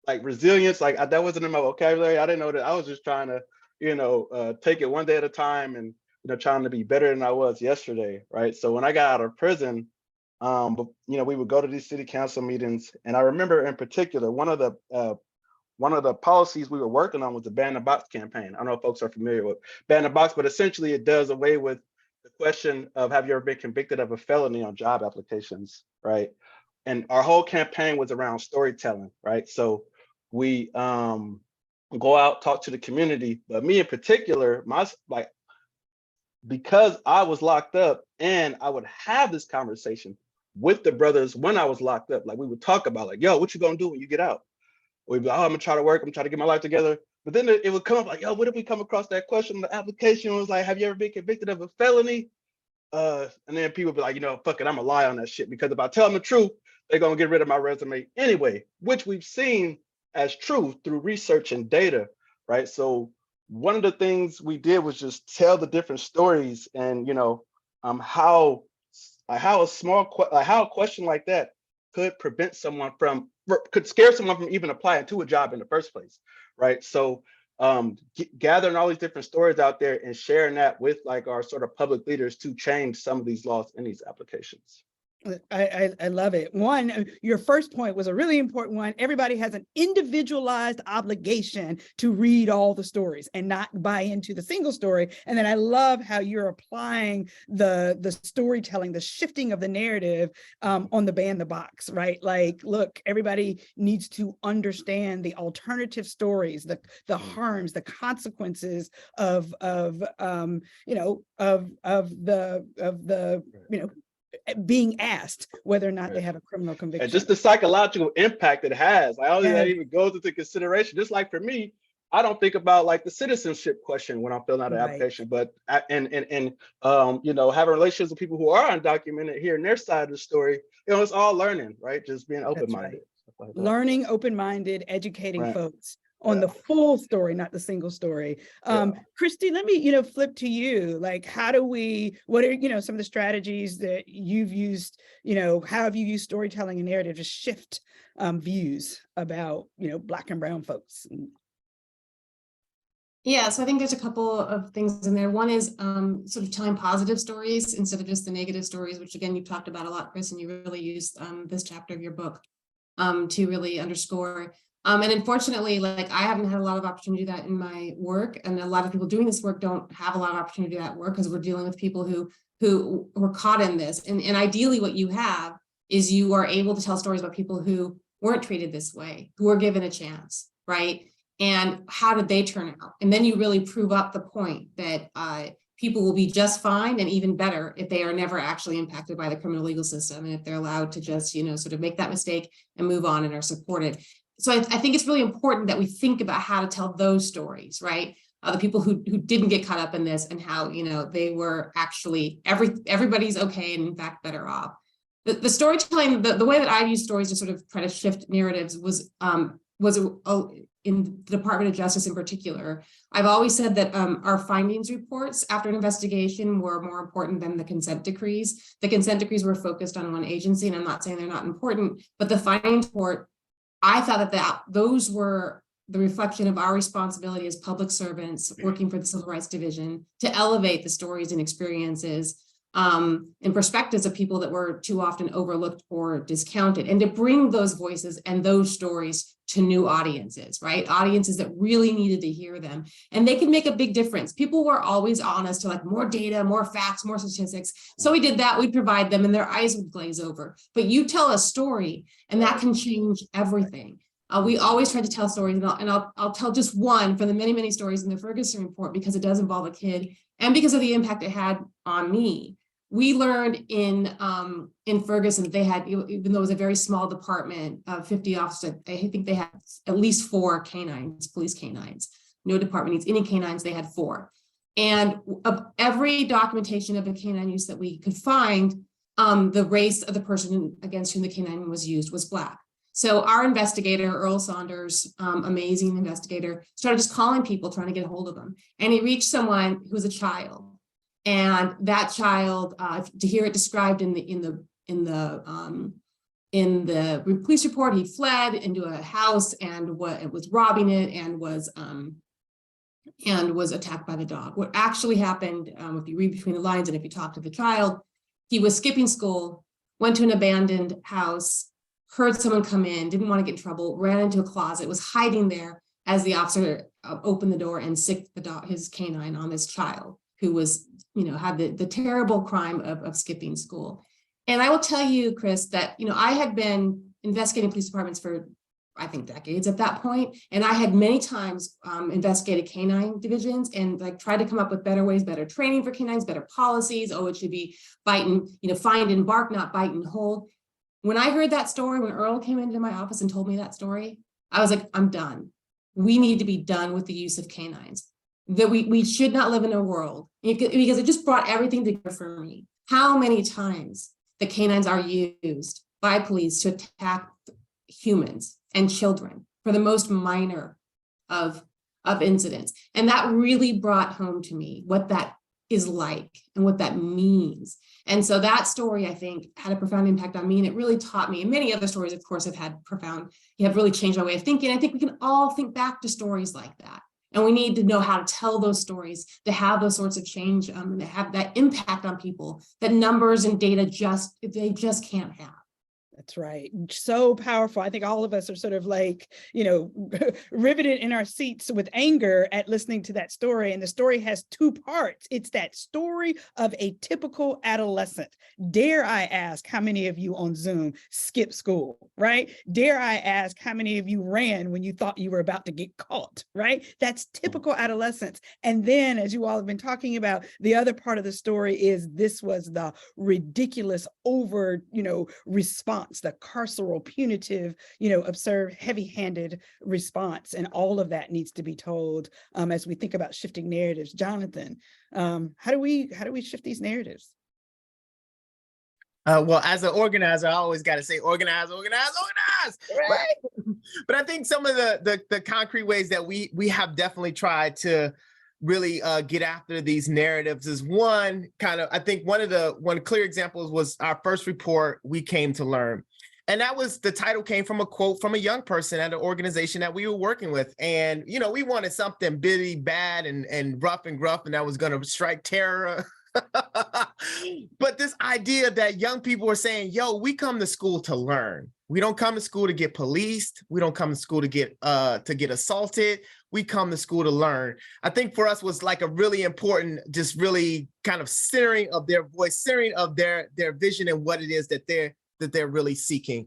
like, resilience, like, that wasn't in my vocabulary. I didn't know that. I was just trying to, take it one day at a time, and, trying to be better than I was yesterday, right? So when I got out of prison, we would go to these city council meetings, and I remember in particular, one of the policies we were working on was the Ban the Box campaign. I don't know if folks are familiar with Ban the Box, but essentially it does away with the question of, have you ever been convicted of a felony on job applications, right? And our whole campaign was around storytelling, right? So we go out, talk to the community, but me in particular, because I was locked up, and I would have this conversation with the brothers when I was locked up. Like, we would talk about, like, yo, what you gonna do when you get out? We'd be like, oh, I'm gonna try to work, I'm trying to get my life together. But then it would come up like, yo, what if we come across that question on the application? It was like, have you ever been convicted of a felony? And then people would be like, fuck it, I'm gonna lie on that shit, because if I tell them the truth, they're gonna get rid of my resume anyway, which we've seen as true through research and data, right? So one of the things we did was just tell the different stories, and how a question like that could could scare someone from even applying to a job in the first place, right? So gathering all these different stories out there and sharing that with, like, our sort of public leaders to change some of these laws in these applications. I love it. One, your first point was a really important one. Everybody has an individualized obligation to read all the stories and not buy into the single story. And then I love how you're applying the storytelling, the shifting of the narrative on the Ban the Box, right? Like, look, everybody needs to understand the alternative stories, the harms, the consequences of being asked whether or not they have a criminal conviction. And just the psychological impact it has. I don't think that even goes into consideration. Just like for me, I don't think about, like, the citizenship question when I'm filling out an application, but having relationships with people who are undocumented, hearing their side of the story, it's all learning, right? Just being open-minded. Right. Learning, open-minded, educating folks on the full story, not the single story. Christy, let me, flip to you. Like, what are, some of the strategies that you've used, how have you used storytelling and narrative to shift views about, Black and brown folks? Yeah, so I think there's a couple of things in there. One is sort of telling positive stories instead of just the negative stories, which again, you've talked about a lot, Chris, and you really used this chapter of your book to really underscore. And unfortunately, like, I haven't had a lot of opportunity to do that in my work, and a lot of people doing this work don't have a lot of opportunity to do that work, because we're dealing with people who were caught in this. And ideally what you have is you are able to tell stories about people who weren't treated this way, who were given a chance, right? And how did they turn out? And then you really prove up the point that people will be just fine and even better if they are never actually impacted by the criminal legal system, and if they're allowed to just, sort of make that mistake and move on and are supported. So I think it's really important that we think about how to tell those stories, right? the people who didn't get caught up in this, and how, they were actually, everybody's okay, and in fact, better off. The storytelling, the way that I use stories to sort of try to shift narratives was in the Department of Justice in particular. I've always said that our findings reports after an investigation were more important than the consent decrees. The consent decrees were focused on one agency, and I'm not saying they're not important, but the findings report, I thought that those were the reflection of our responsibility as public servants working for the Civil Rights Division to elevate the stories and experiences and perspectives of people that were too often overlooked or discounted, and to bring those voices and those stories to new audiences, right? Audiences that really needed to hear them, and they can make a big difference. People were always on us to like more data, more facts, more statistics. So we did that, we'd provide them, and their eyes would glaze over. But you tell a story, and that can change everything. We always try to tell stories, and I'll tell just one from the many, many stories in the Ferguson report, because it does involve a kid, and because of the impact it had on me. We learned in Ferguson that they had, even though it was a very small department of 50 officers, I think they had at least 4 canines, police canines. No department needs any canines, they had 4. And of every documentation of a canine use that we could find, the race of the person against whom the canine was used was Black. So our investigator, Earl Saunders, amazing investigator, started just calling people, trying to get a hold of them. And he reached someone who was a child. And that child, to hear it described in the police report, he fled into a house and was robbing it, and was attacked by the dog. What actually happened, if you read between the lines and if you talk to the child, he was skipping school, went to an abandoned house, heard someone come in, didn't want to get in trouble, ran into a closet, was hiding there as the officer opened the door and sicked his canine on this child, who was, had the terrible crime of skipping school. And I will tell you, Chris, that, I had been investigating police departments for, I think, decades at that point. And I had many times investigated canine divisions and tried to come up with better ways, better training for canines, better policies. Oh, it should be bite and, find and bark, not bite and hold. When I heard that story, when Earl came into my office and told me that story, I was like, I'm done. We need to be done with the use of canines. That we should not live in a world, because it just brought everything together for me. How many times the canines are used by police to attack humans and children for the most minor of incidents. And that really brought home to me what that is like and what that means. And so that story, I think, had a profound impact on me, and it really taught me, and many other stories, of course, have really changed my way of thinking. I think we can all think back to stories like that. And we need to know how to tell those stories, to have those sorts of change, and to have that impact on people that numbers and data just can't have. That's right. So powerful. I think all of us are sort of riveted in our seats with anger at listening to that story. And the story has 2 parts. It's that story of a typical adolescent. Dare I ask how many of you on Zoom skip school, right? Dare I ask how many of you ran when you thought you were about to get caught, right? That's typical adolescence. And then, as you all have been talking about, the other part of the story is this was the ridiculous response, the carceral, punitive, absurd, heavy-handed response. And all of that needs to be told as we think about shifting narratives. Jonathan, how do we shift these narratives? Well, as an organizer, I always got to say organize, organize, organize. Right. But I think some of the concrete ways that we have definitely tried to really get after these narratives is one clear examples was our first report, We Came to Learn. And the title came from a quote from a young person at an organization that we were working with. And, we wanted something bitty, bad, and rough and gruff, and that was going to strike terror. But this idea that young people were saying, yo, we come to school to learn. We don't come to school to get policed. We don't come to school to get assaulted. We come to school to learn. I think for us was like a really important, just really kind of centering of their voice, centering of their vision and what it is that they're really seeking.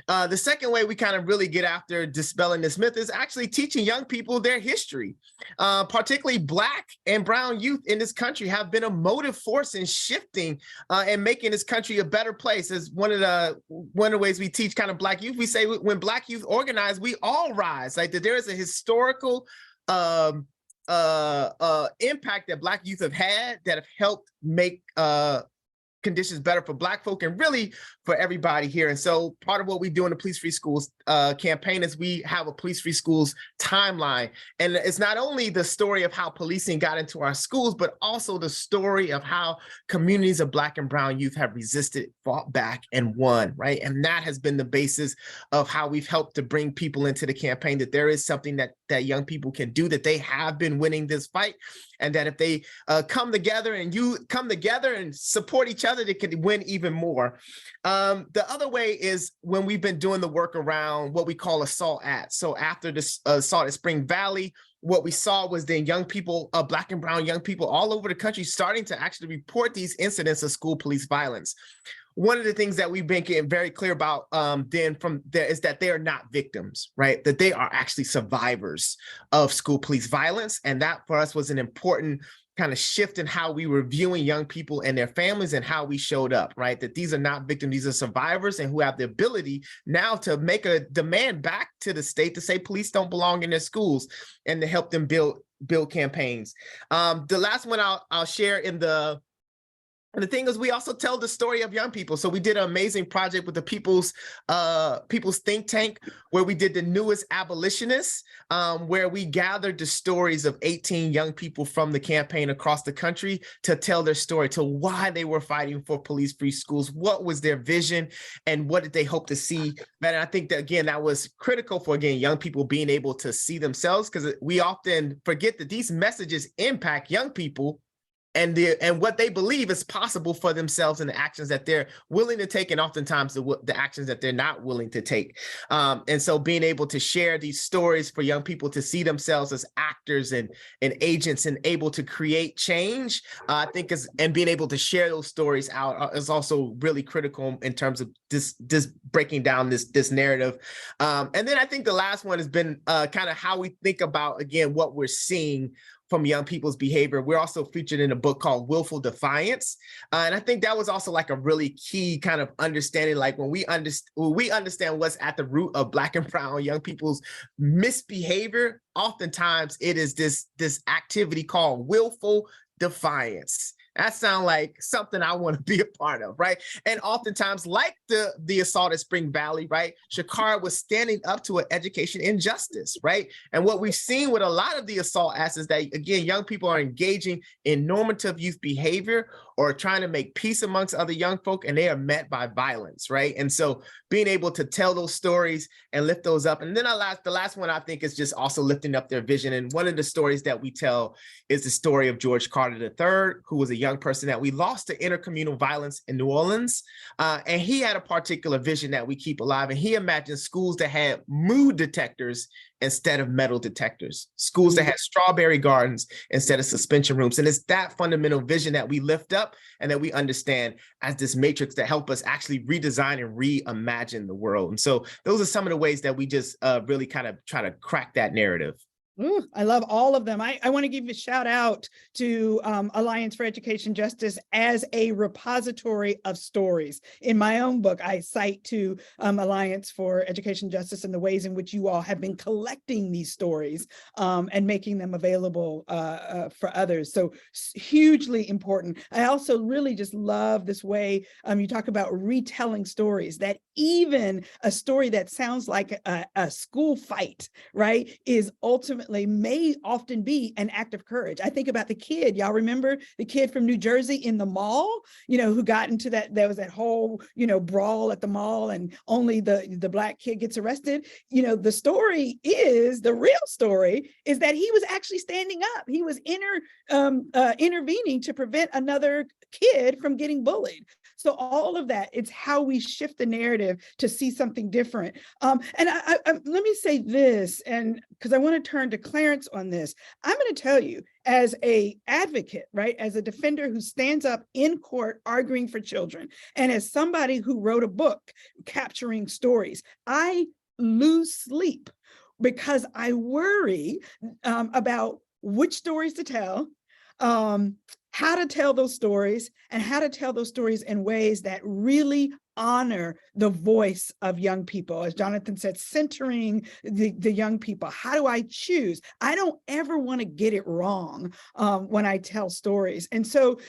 The second way we kind of really get after dispelling this myth is actually teaching young people their history. Particularly Black and brown youth in this country have been a motive force in shifting and making this country a better place. As one of the ways we teach kind of Black youth, we say when Black youth organize, we all rise. Like that there is a historical impact that Black youth have had that have helped make conditions better for Black folk and really for everybody here. And so part of what we do in the Police Free Schools campaign is we have a Police Free Schools timeline. And it's not only the story of how policing got into our schools, but also the story of how communities of Black and brown youth have resisted, fought back, and won, right? And that has been the basis of how we've helped to bring people into the campaign, that there is something that young people can do, that they have been winning this fight, and that if they come together and you come together and support each other, they can win even more. The other way is when we've been doing the work around what we call assault at. So after this assault at Spring Valley, what we saw was then young people, Black and brown young people all over the country starting to actually report these incidents of school police violence. One of the things that we've been getting very clear about then from there is that they are not victims, right? That they are actually survivors of school police violence. And that for us was an important kind of shift in how we were viewing young people and their families and how we showed up, right? That these are not victims, these are survivors, and who have the ability now to make a demand back to the state to say police don't belong in their schools and to help them build campaigns. The last one I'll share and the thing is, we also tell the story of young people. So we did an amazing project with the People's Think Tank, where we did the newest abolitionists, where we gathered the stories of 18 young people from the campaign across the country to tell their story, to why they were fighting for police-free schools, what was their vision, and what did they hope to see. And I think that, again, that was critical for, again, young people being able to see themselves, because we often forget that these messages impact young people and what they believe is possible for themselves and the actions that they're willing to take, and oftentimes the actions that they're not willing to take. And so being able to share these stories for young people to see themselves as actors and agents and able to create change, I think and being able to share those stories out is also really critical in terms of this breaking down this narrative. And then I think the last one has been kind of how we think about, again, what we're seeing from young people's behavior. We're also featured in a book called Willful Defiance. And I think that was also like a really key kind of understanding, like when we understand what's at the root of Black and brown young people's misbehavior, oftentimes it is this activity called willful defiance. That sounds like something I want to be a part of, right? And oftentimes, like the assault at Spring Valley, right? Shakara was standing up to an education injustice, right? And what we've seen with a lot of the assault acts is that, again, young people are engaging in normative youth behavior or trying to make peace amongst other young folk, and they are met by violence, right? And so being able to tell those stories and lift those up. And then the last one I think is just also lifting up their vision. And one of the stories that we tell is the story of George Carter III, who was a young person that we lost to intercommunal violence in New Orleans. And he had a particular vision that we keep alive. And he imagined schools that had mood detectors instead of metal detectors, schools that had strawberry gardens instead of suspension rooms. And it's that fundamental vision that we lift up and that we understand as this matrix that help us actually redesign and reimagine the world. And so those are some of the ways that we just really kind of try to crack that narrative. Ooh, I love all of them. I want to give a shout out to Alliance for Education Justice as a repository of stories. In my own book, I cite to Alliance for Education Justice and the ways in which you all have been collecting these stories and making them available for others. So hugely important. I also really just love this way you talk about retelling stories, that even a story that sounds like a school fight, right, is ultimately may often be an act of courage. I think about the kid, y'all remember the kid from New Jersey in the mall, who got into there was that whole, brawl at the mall, and only the Black kid gets arrested. The real story is that he was actually standing up. He was intervening to prevent another kid from getting bullied. So all of that, it's how we shift the narrative to see something different. And let me say this, and because I want to turn to Clarence on this, I'm going to tell you, as an advocate, right, as a defender who stands up in court arguing for children, and as somebody who wrote a book capturing stories, I lose sleep because I worry about which stories to tell, how to tell those stories, and how to tell those stories in ways that really honor the voice of young people? As Jonathan said, centering the young people. How do I choose? I don't ever want to get it wrong when I tell stories. And so,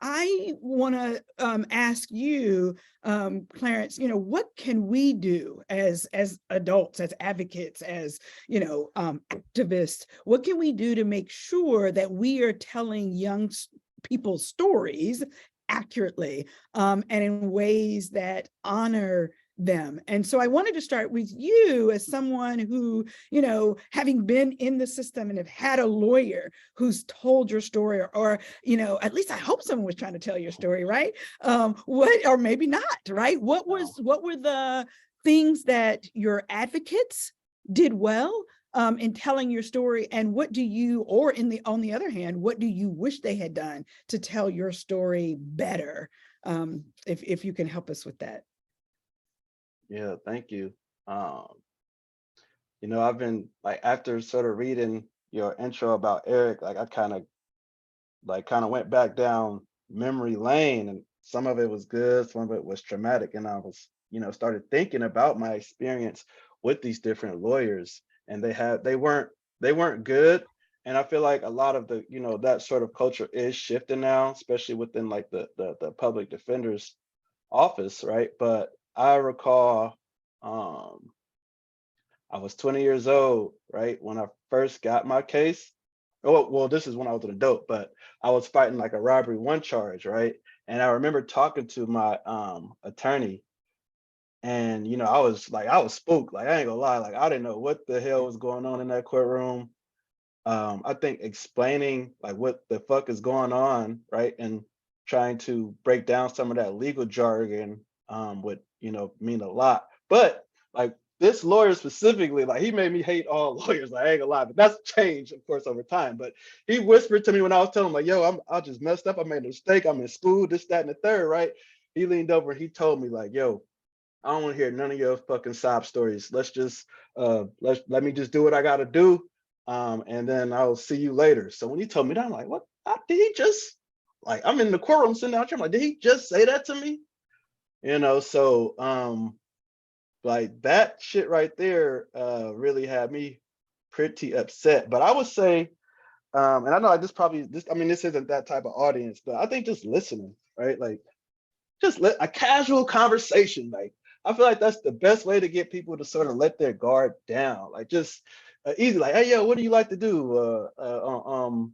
I want to ask you, Clarence, what can we do as adults, as advocates, as, activists? What can we do to make sure that we are telling young people's stories accurately and in ways that honor them? And so I wanted to start with you as someone who, having been in the system and have had a lawyer who's told your story, or at least I hope someone was trying to tell your story, right? Or maybe not, right? What were the things that your advocates did well in telling your story, and what do you, or on the other hand, what do you wish they had done to tell your story better? If you can help us with that. Yeah, thank you. I've been after sort of reading your intro about Eric, I kind of went back down memory lane, and some of it was good, some of it was traumatic, and I was, started thinking about my experience with these different lawyers, and they weren't good. And I feel like a lot of the, that sort of culture is shifting now, especially within the public defender's office, right? But I recall I was 20 years old, right, when I first got my case. Oh, well, this is when I was an adult, but I was fighting a robbery 1 charge, right? And I remember talking to my attorney, and I was spooked. I ain't gonna lie, I didn't know what the hell was going on in that courtroom. I think explaining what the fuck is going on, right, and trying to break down some of that legal jargon would mean a lot. But this lawyer specifically, he made me hate all lawyers. I ain't gonna lie, but that's changed, of course, over time. But he whispered to me when I was telling him, yo, I just messed up. I made a mistake. I'm in school, this, that, and the third, right? He leaned over and he told me yo, I don't want to hear none of your fucking sob stories. Let's just let me just do what I gotta do. And then I'll see you later. So when he told me that, I'm like, what? Did he just I'm in the courtroom sitting out here, I'm like, did he just say that to me? So that shit right there really had me pretty upset. But I would say, and I know this isn't that type of audience, but I think just listening, right? Just a casual conversation. I feel like that's the best way to get people to sort of let their guard down. Just easy, hey, yo, what do you like to do on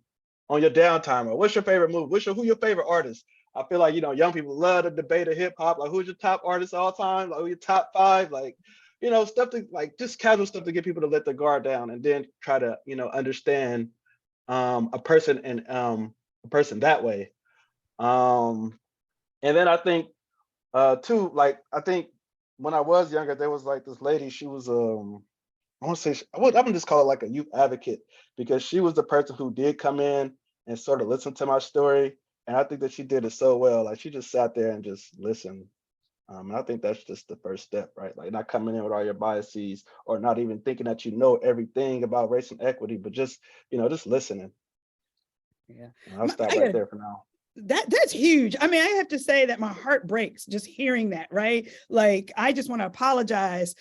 your downtime? Or what's your favorite movie? Who your favorite artist? I feel like, young people love to debate hip hop. Who's your top artist all time? Who your top 5? Stuff to just casual stuff to get people to let their guard down, and then try to, understand a person and a person that way. And then I think too, I think when I was younger, there was this lady, she was I want to say, I'm gonna just call her a youth advocate, because she was the person who did come in and sort of listen to my story. And I think that she did it so well. She just sat there and just listened. And I think that's just the first step, right? Not coming in with all your biases, or not even thinking that you know everything about race and equity, but just, just listening. Yeah. I'll stop right there for now. That's huge. I mean, I have to say that my heart breaks just hearing that, right? I just want to apologize,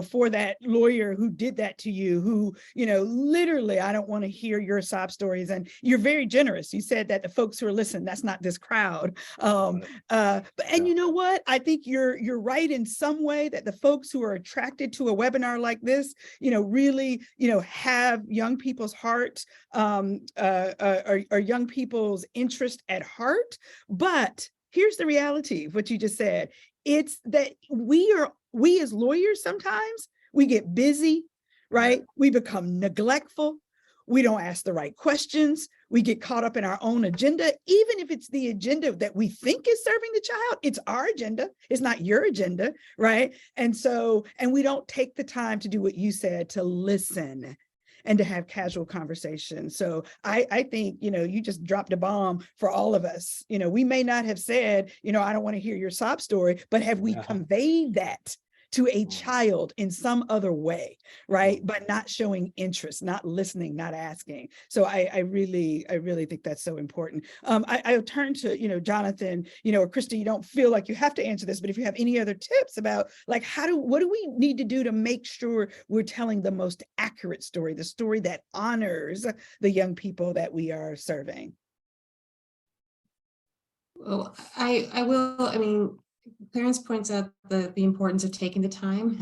for that lawyer who did that to you, who, literally, I don't want to hear your sob stories. And you're very generous. You said that the folks who are listening, that's not this crowd. And you know what? I think you're right in some way, that the folks who are attracted to a webinar like this, really, have young people's hearts, or young people's interest at heart. But here's the reality of what you just said. It's that we as lawyers, sometimes we get busy, right? We become neglectful. We don't ask the right questions. We get caught up in our own agenda, even if it's the agenda that we think is serving the child. It's our agenda. It's not your agenda, right? And we don't take the time to do what you said, to listen and to have casual conversations. So I think, you just dropped a bomb for all of us. We may not have said, I don't want to hear your sob story, but have we conveyed that to a child in some other way, right? But not showing interest, not listening, not asking. So I really think that's so important. I'll turn to, Jonathan, or Christy, you don't feel like you have to answer this, but if you have any other tips about like, what do we need to do to make sure we're telling the most accurate story, the story that honors the young people that we are serving? Well, I will, Clarence points out the importance of taking the time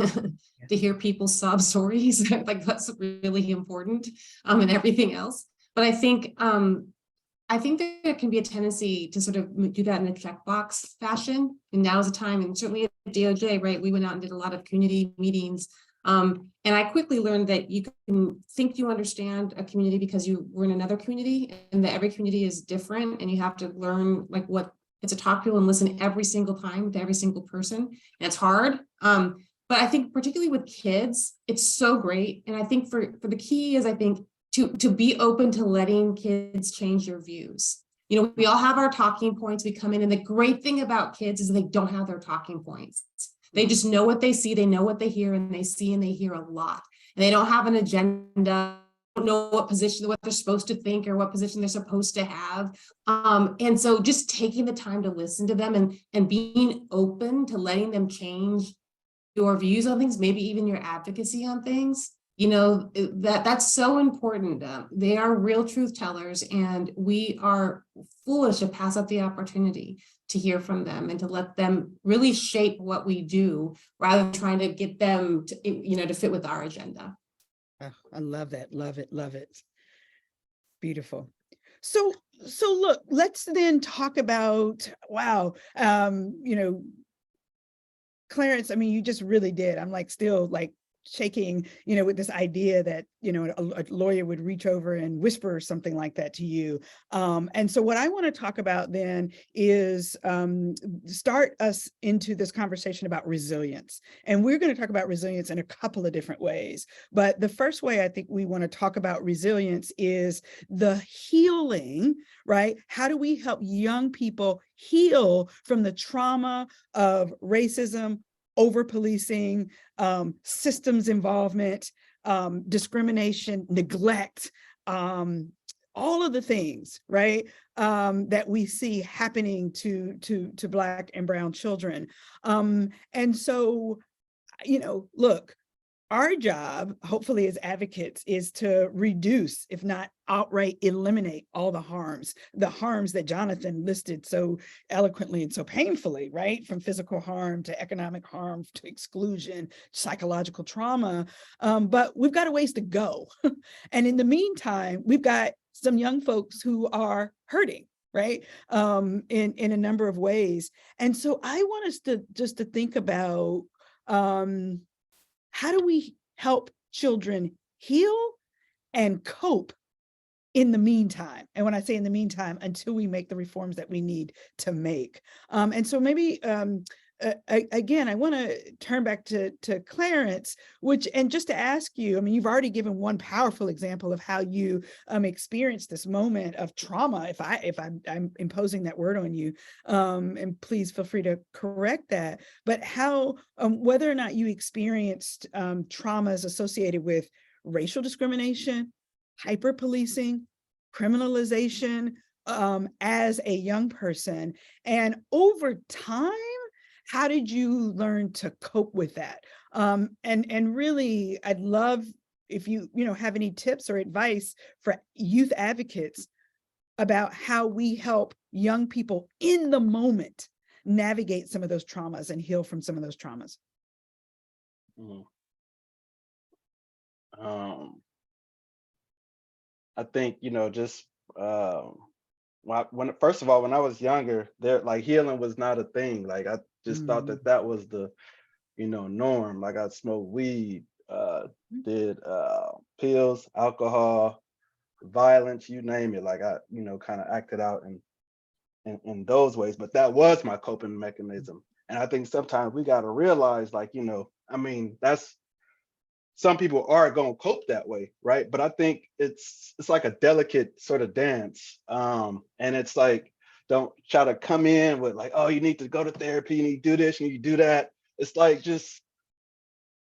to hear people's sob stories. Like that's really important, and everything else. But I think there can be a tendency to sort of do that in a checkbox fashion. And now is the time, and certainly at DOJ, right? We went out and did a lot of community meetings. And I quickly learned that you can think you understand a community because you were in another community, and that every community is different, and you have to learn like what it's to talk to people and listen every single time to every single person. And it's hard. But I think particularly with kids, it's so great. And I think for the key is, I think, to be open to letting kids change your views. We all have our talking points. We come in, and the great thing about kids is they don't have their talking points. They just know what they see, they know what they hear, and they see and they hear a lot. And they don't have an agenda, don't know what they're supposed to think or what position they're supposed to have. And so just taking the time to listen to them and being open to letting them change your views on things, maybe even your advocacy on things, that's so important. They are real truth tellers, and we are foolish to pass up the opportunity to hear from them and to let them really shape what we do rather than trying to get them to, to fit with our agenda. Oh, I love that. Love it. Love it. Beautiful. So look, let's then talk about, wow, Clarence, you just really did. I'm like, still like shaking, with this idea that, a lawyer would reach over and whisper something like that to you. And so what I want to talk about then is start us into this conversation about resilience. And we're going to talk about resilience in a couple of different ways. But the first way I think we want to talk about resilience is the healing, right? How do we help young people heal from the trauma of racism, over-policing, systems involvement, discrimination, neglect, all of the things, right, that we see happening to Black and Brown children. And so, look, our job, hopefully as advocates, is to reduce, if not outright eliminate, all the harms that Jonathan listed so eloquently and so painfully, right? From physical harm to economic harm to exclusion, psychological trauma. But we've got a ways to go. And in the meantime, we've got some young folks who are hurting, right? In a number of ways. And so I want us to think about, how do we help children heal and cope in the meantime? And when I say in the meantime, until we make the reforms that we need to make. And so maybe, again, I want to turn back to Clarence, and just to ask you, you've already given one powerful example of how you experienced this moment of trauma, if I'm imposing that word on you, and please feel free to correct that, but how, whether or not you experienced traumas associated with racial discrimination, hyper-policing, criminalization as a young person, and over time, how did you learn to cope with that? And really, I'd love if you have any tips or advice for youth advocates about how we help young people in the moment navigate some of those traumas and heal from some of those traumas. I think, just first of all, when I was younger, healing was not a thing. Like I just thought that was the, norm. Like I smoked weed, did pills, alcohol, violence, you name it. Like I, kind of acted out in those ways. But that was my coping mechanism. And I think sometimes we got to realize, that's, some people are going to cope that way, right? But I think it's like a delicate sort of dance. And it's like, don't try to come in with like, oh, you need to go to therapy, you need to do this, you need to do that. It's like, just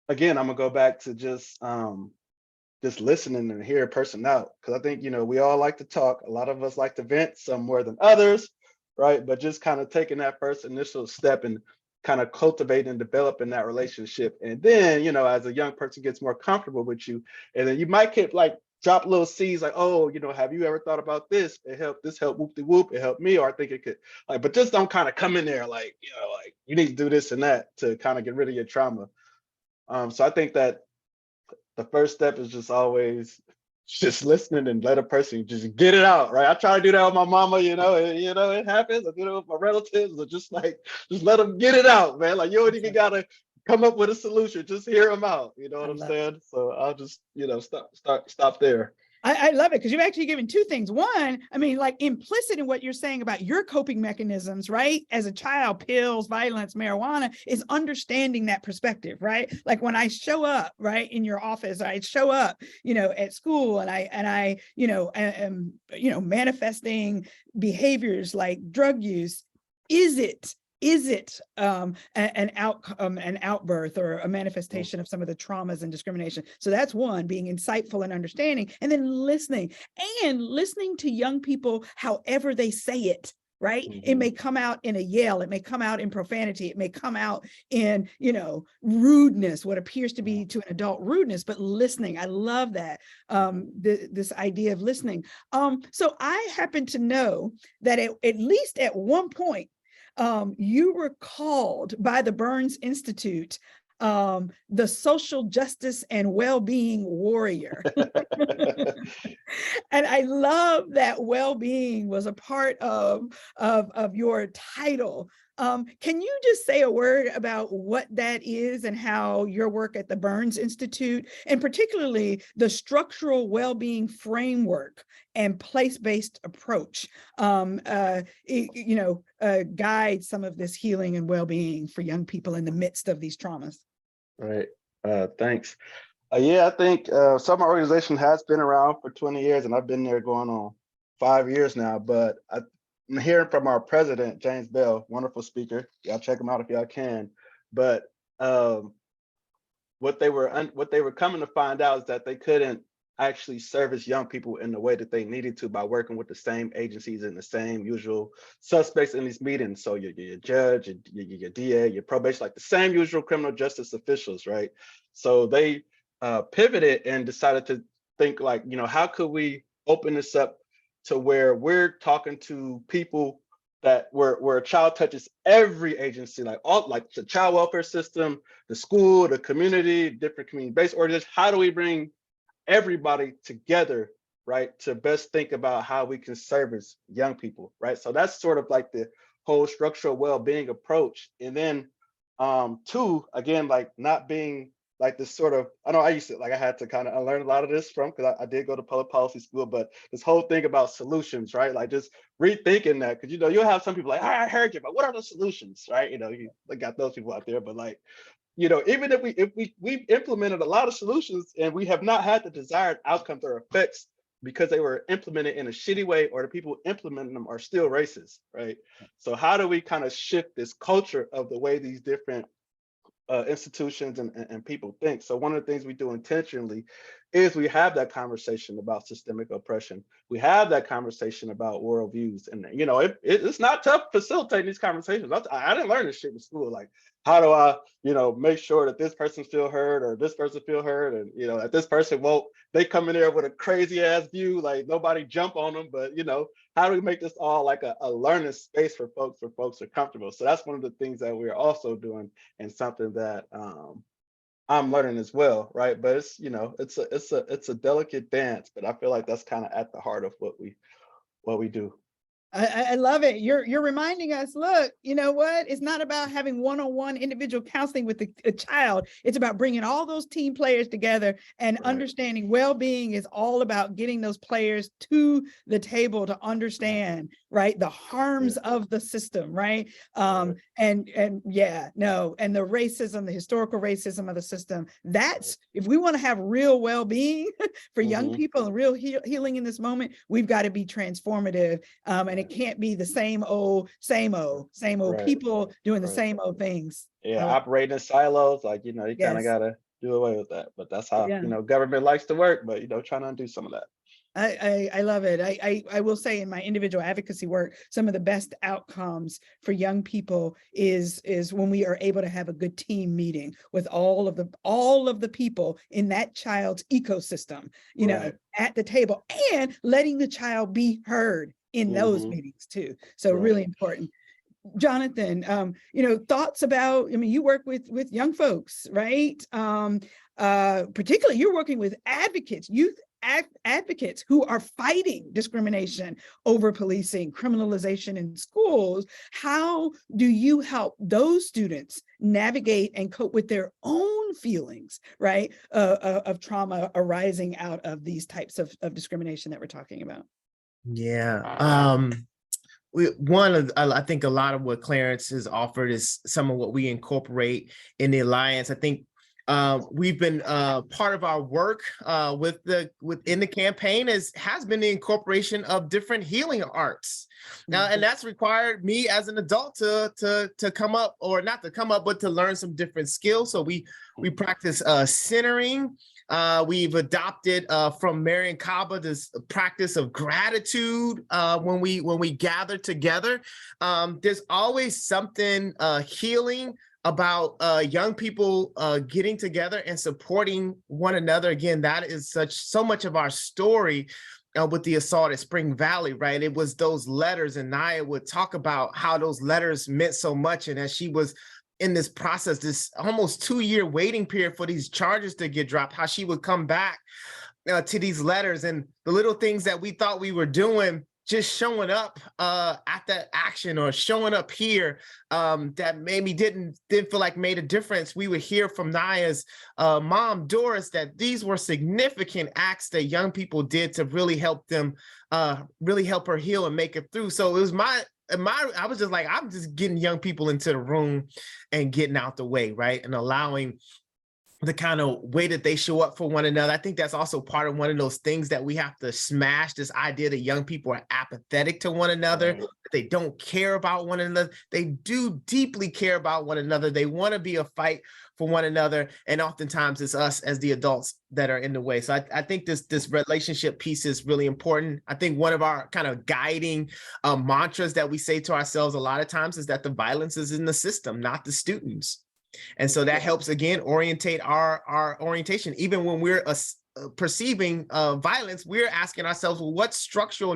again, I'm gonna go back to just listening and hear a person out, because I think, we all like to talk. A lot of us like to vent, some more than others, right? But just kind of taking that first initial step and kind of cultivating and developing that relationship, and then, as a young person gets more comfortable with you, and then you might get like drop little seeds like, oh, have you ever thought about this? This helped whoop de whoop, it helped me, or I think it could, like, but just don't kind of come in there like, like you need to do this and that to kind of get rid of your trauma. So I think that the first step is just always just listening and let a person just get it out, right? I try to do that with my mama, it happens. I do it with my relatives, or just let them get it out, man. Like, you don't even gotta come up with a solution, just hear them out. You know what I'm saying? So I'll just, stop there. I love it, because you've actually given two things. One, I mean, like, implicit in what you're saying about your coping mechanisms, right? As a child, pills, violence, marijuana, is understanding that perspective, right? Like, when I show up, right, in your office, I show up, at school, and I am, manifesting behaviors like drug use. Is it an outbirth or a manifestation of some of the traumas and discrimination? So that's one, being insightful and understanding, and then listening to young people however they say it, right? Mm-hmm. It may come out in a yell, it may come out in profanity, it may come out in, rudeness, what appears to be to an adult rudeness, but listening. I love that, this idea of listening. So I happen to know that at least at one point, you were called by the Burns Institute the social justice and well-being warrior. And I love that well-being was a part of your title. Can you just say a word about what that is and how your work at the Burns Institute, and particularly the structural well-being framework and place-based approach, guide some of this healing and well-being for young people in the midst of these traumas? Right. Thanks. Yeah, I think Summer Organization has been around for 20 years, and I've been there going on 5 years now. But I'm hearing from our president, James Bell, wonderful speaker. Y'all check him out if y'all can. But what they were coming to find out is that they couldn't actually service young people in the way that they needed to by working with the same agencies and the same usual suspects in these meetings. So your judge, your DA, your probation, like the same usual criminal justice officials, right? So they pivoted and decided to think like, how could we open this up to where we're talking to people that where a child touches every agency, like the child welfare system, the school, the community, different community-based organizations. How do we bring everybody together, right, to best think about how we can service young people, right? So that's sort of like the whole structural well-being approach. And then two, again, like not being like this sort of, I know I used to, like I had to kind of unlearn a lot of this from, because I did go to public policy school, but this whole thing about solutions, right? Like just rethinking that, because you'll have some people like, I heard you, but what are the solutions, right? You got those people out there, but like, even if we've implemented a lot of solutions and we have not had the desired outcomes or effects because they were implemented in a shitty way, or the people implementing them are still racist, right? So how do we kind of shift this culture of the way these different institutions and people think? So one of the things we do intentionally is we have that conversation about systemic oppression. We have that conversation about worldviews, and it's not tough facilitating these conversations. I didn't learn this shit in school. Like, how do I, make sure that this person feel heard or this person feel heard, and that this person won't, they come in there with a crazy ass view, like nobody jump on them, but how do we make this all like a learning space for folks are comfortable? So that's one of the things that we're also doing, and something that I'm learning as well, right? But it's it's a delicate dance, but I feel like that's kind of at the heart of what we do. I love it. You're reminding us, look, you know what? It's not about having one-on-one individual counseling with a child. It's about bringing all those team players together and understanding well-being is all about getting those players to the table to understand, right, the harms of the system, right? And the racism, the historical racism of the system. That's, if we want to have real well-being for young people and real healing in this moment, we've got to be transformative. And it can't be the same old people doing the same old things. Operating in silos, like, you kind of gotta do away with that. But that's how, Yeah. government likes to work, but, trying to undo some of that. I love it. I will say in my individual advocacy work, some of the best outcomes for young people is when we are able to have a good team meeting with all of the people in that child's ecosystem, Right. at the table, and letting the child be heard in those meetings too. So Right. really important. Jonathan, thoughts about, you work with young folks, right? Particularly you're working with advocates, youth advocates who are fighting discrimination over policing, criminalization in schools. How do you help those students navigate and cope with their own feelings, right, of trauma arising out of these types of discrimination that we're talking about? Yeah. I think a lot of what Clarence has offered is some of what we incorporate in the Alliance. I think we've been part of our work within the campaign has been the incorporation of different healing arts. And that's required me as an adult to come up, or not to come up, but to learn some different skills. So we practice centering. We've adopted from Marian Kaba this practice of gratitude when we gather together. There's always something healing about young people getting together and supporting one another. Again, that is so much of our story with the assault at Spring Valley, right? It was those letters, and Naya would talk about how those letters meant so much. And as she was in this process, this almost 2-year waiting period for these charges to get dropped, how she would come back to these letters and the little things that we thought we were doing, just showing up at that action or showing up here that maybe didn't feel like made a difference. We would hear from Naya's mom, Doris, that these were significant acts that young people did to really help them, really help her heal and make it through. So it was I was just like, I'm just getting young people into the room and getting out the way, right? And allowing the kind of way that they show up for one another. I think that's also part of one of those things that we have to smash, this idea that young people are apathetic to one another, that they don't care about one another. They do deeply care about one another. They want to be a fight for one another. And oftentimes it's us as the adults that are in the way. So I think this relationship piece is really important. I think one of our kind of guiding mantras that we say to ourselves a lot of times is that the violence is in the system, not the students. And so that helps, again, orientate our orientation. Even when we're perceiving violence, we're asking ourselves, well, what structural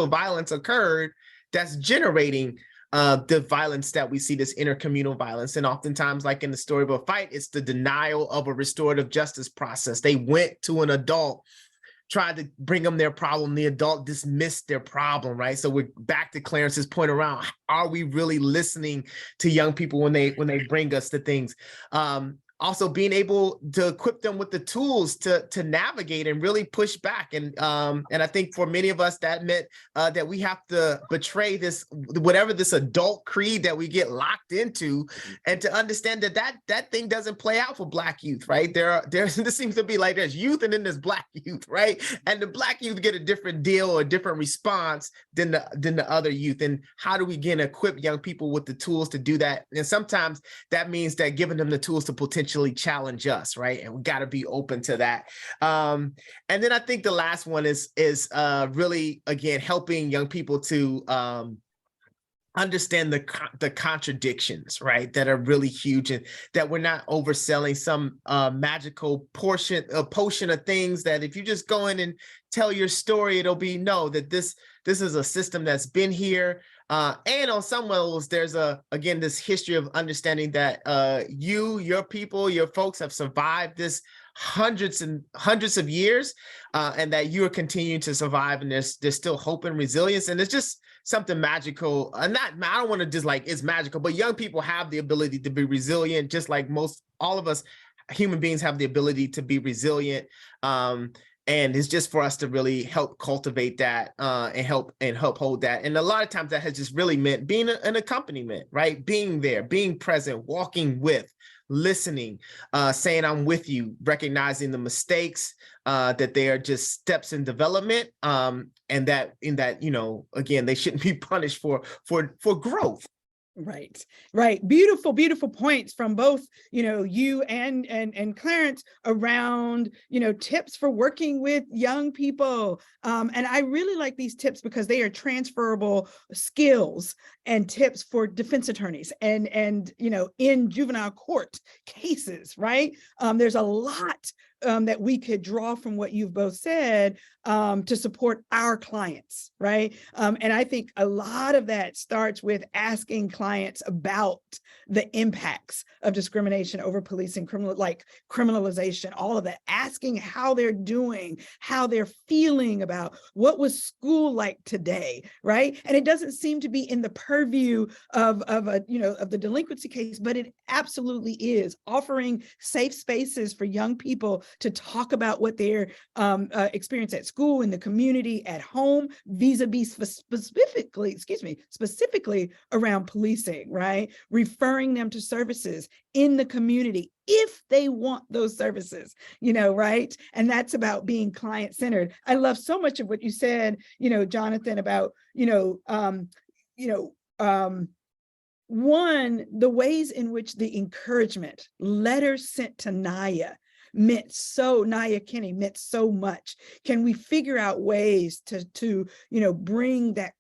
violence occurred that's generating the violence that we see, this intercommunal violence? And oftentimes, like in the story of a fight, it's the denial of a restorative justice process. They went to an adult, tried to bring them their problem. The adult dismissed their problem, right? So we're back to Clarence's point around, are we really listening to young people when they bring us to things? Also being able to equip them with the tools to navigate and really push back. And I think for many of us that meant that we have to betray this, whatever this adult creed that we get locked into, and to understand that thing doesn't play out for Black youth, right? This seems to be like there's youth and then there's Black youth, right? And the Black youth get a different deal or a different response than the other youth. And how do we again equip young people with the tools to do that? And sometimes that means that giving them the tools to potentially challenge us, right? And we got to be open to that. And then I think the last one is really, again, helping young people to understand the contradictions, right? That are really huge, and that we're not overselling some magical potion of things that if you just go in and tell your story, it'll be that this is a system that's been here. And on some levels, there's again, this history of understanding that your people, your folks have survived this hundreds and hundreds of years, and that you are continuing to survive, and there's still hope and resilience. And it's just something magical. I don't want to just like it's magical, but young people have the ability to be resilient, just like all of us human beings have the ability to be resilient. And it's just for us to really help cultivate that and help hold that. And a lot of times that has just really meant being an accompaniment, right? Being there, being present, walking with, listening, saying I'm with you, recognizing the mistakes, that they are just steps in development, and that again, they shouldn't be punished for growth. Right, right. Beautiful, beautiful points from both, you and Clarence around, tips for working with young people. And I really like these tips because they are transferable skills and tips for defense attorneys and in juvenile court cases, right? There's a lot that we could draw from what you've both said to support our clients, right? And I think a lot of that starts with asking clients about the impacts of discrimination over policing, criminalization, all of that, asking how they're doing, how they're feeling about what was school like today, right? And it doesn't seem to be in the purview of the delinquency case, but it absolutely is, offering safe spaces for young people to talk about what their experience at school, in the community, at home, vis-a-vis specifically around policing, right? Referring them to services in the community if they want those services, right? And that's about being client-centered. I love so much of what you said, Jonathan, about, one, the ways in which the encouragement letters sent to Naya Kinney meant so much. Can we figure out ways to bring that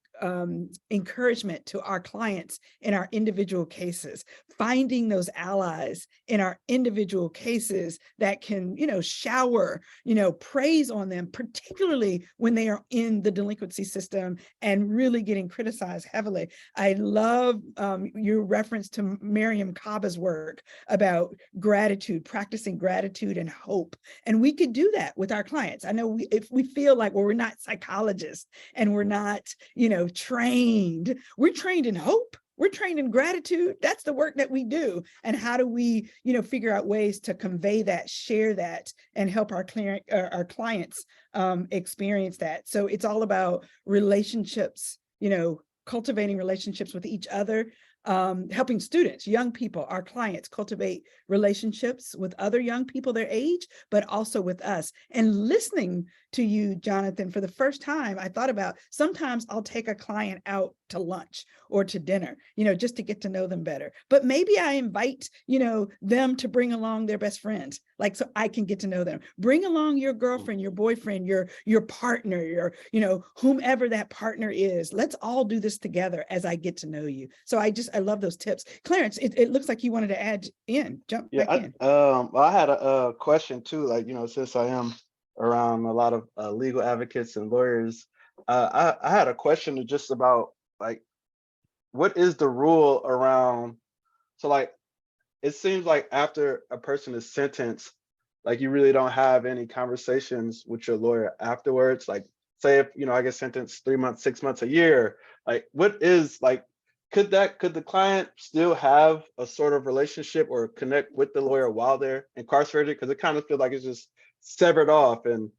encouragement to our clients in our individual cases, finding those allies in our individual cases that can, shower, praise on them, particularly when they are in the delinquency system and really getting criticized heavily. I love your reference to Miriam Kaba's work about gratitude, practicing gratitude and hope. And we could do that with our clients. I know if we feel like, well, we're not psychologists and we're not, trained. We're trained in hope. We're trained in gratitude. That's the work that we do. And how do we, figure out ways to convey that, share that, and help our clients experience that? So it's all about relationships, cultivating relationships with each other, helping students, young people, our clients, cultivate relationships with other young people their age, but also with us. And listening to you, Jonathan, for the first time, I thought about, sometimes I'll take a client out to lunch or to dinner, just to get to know them better. But maybe I invite, them to bring along their best friend, so I can get to know them. Bring along your girlfriend, your boyfriend, your partner, your, whomever that partner is. Let's all do this together as I get to know you. So I love those tips. Clarence, it looks like you wanted to add in, jump back in. I had a question too, since I am around a lot of legal advocates and lawyers, I had a question just about what is the rule around, it seems like after a person is sentenced, you really don't have any conversations with your lawyer afterwards. Say if, I get sentenced 3 months, 6 months, a year, what is could the client still have a sort of relationship or connect with the lawyer while they're incarcerated? Because it kind of feels like it's just severed off. And,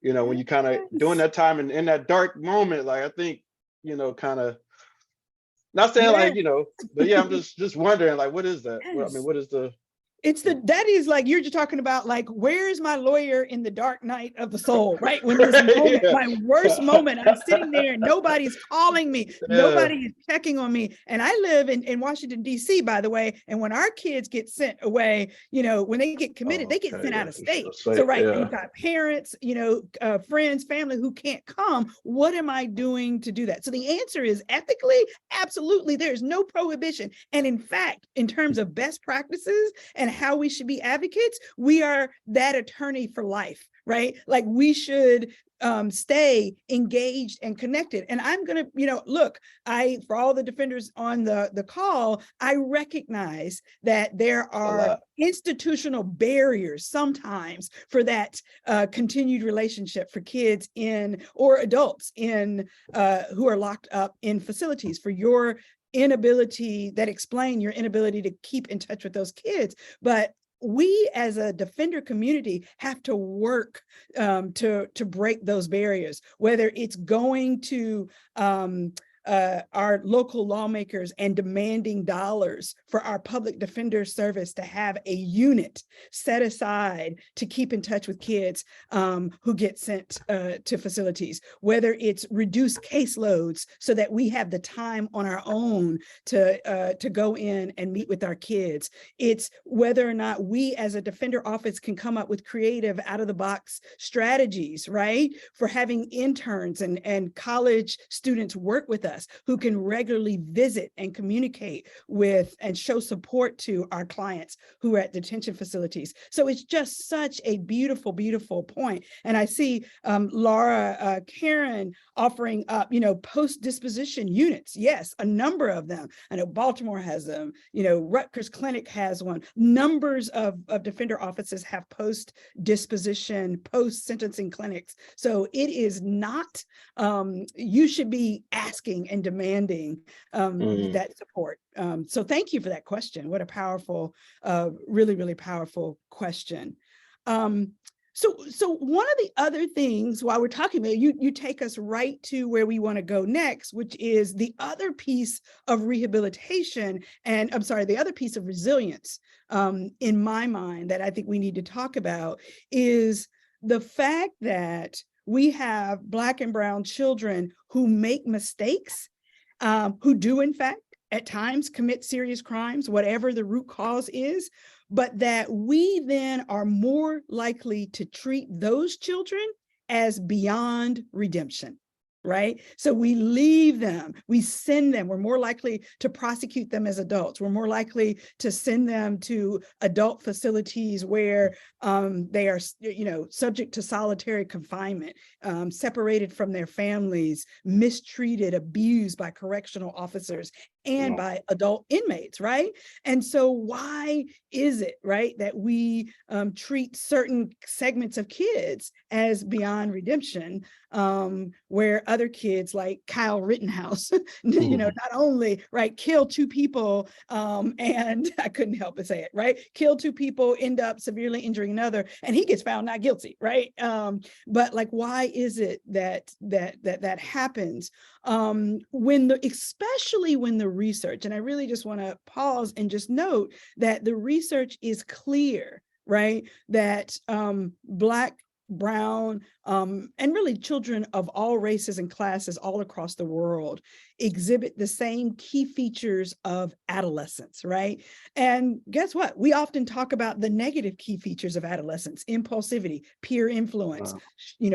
when you kind of doing that time and in that dark moment, I think, kind of, not saying but yeah, I'm just wondering, what is that? What is the? That is you're just talking about, where's my lawyer in the dark night of the soul, right? When this moment, yeah. My worst moment, I'm sitting there and nobody's calling me, nobody is checking on me. And I live in Washington, D.C., by the way. And when our kids get sent away, when they get committed, they get sent out of state. So you've got parents, friends, family who can't come. What am I doing to do that? So the answer is ethically, absolutely, there's no prohibition. And in fact, in terms of best practices and how we should be advocates, we are that attorney for life, right? We should stay engaged and connected. And I'm going to, look, for all the defenders on the call, I recognize that there are institutional barriers sometimes for that continued relationship for kids or adults who are locked up in facilities, for your inability to keep in touch with those kids. But we as a defender community have to work to break those barriers, whether it's going to our local lawmakers and demanding dollars for our public defender service to have a unit set aside to keep in touch with kids who get sent to facilities, whether it's reduced caseloads so that we have the time on our own to go in and meet with our kids. It's whether or not we as a defender office can come up with creative out-of-the-box strategies, right? For having interns and college students work with us who can regularly visit and communicate with and show support to our clients who are at detention facilities. So it's just such a beautiful, beautiful point. And I see Laura Karen offering up, post-disposition units. Yes, a number of them. I know Baltimore has them, Rutgers Clinic has one. Numbers of defender offices have post-disposition, post-sentencing clinics. So it is not, you should be asking and demanding that support. So thank you for that question. What a powerful, really, really powerful question. So one of the other things while we're talking about, you take us right to where we want to go next, which is the other piece of rehabilitation, and I'm sorry, the other piece of resilience in my mind that I think we need to talk about is the fact that we have Black and brown children who make mistakes, who do in fact at times commit serious crimes, whatever the root cause is, but that we then are more likely to treat those children as beyond redemption, right? So we leave them, we send them, we're more likely to prosecute them as adults. We're more likely to send them to adult facilities where they are, subject to solitary confinement, separated from their families, mistreated, abused by correctional officers and by adult inmates, right? And so why is it, right, that we treat certain segments of kids as beyond redemption, where other kids like Kyle Rittenhouse, not only, right, kill two people, and I couldn't help but say it, right? Kill two people, end up severely injuring another, and he gets found not guilty, right? But like, why is it that happens? Especially when the research, and I really just want to pause and just note that the research is clear, right? That Black, brown, and really children of all races and classes all across the world exhibit the same key features of adolescence, right? And guess what? We often talk about the negative key features of adolescence: impulsivity, peer influence,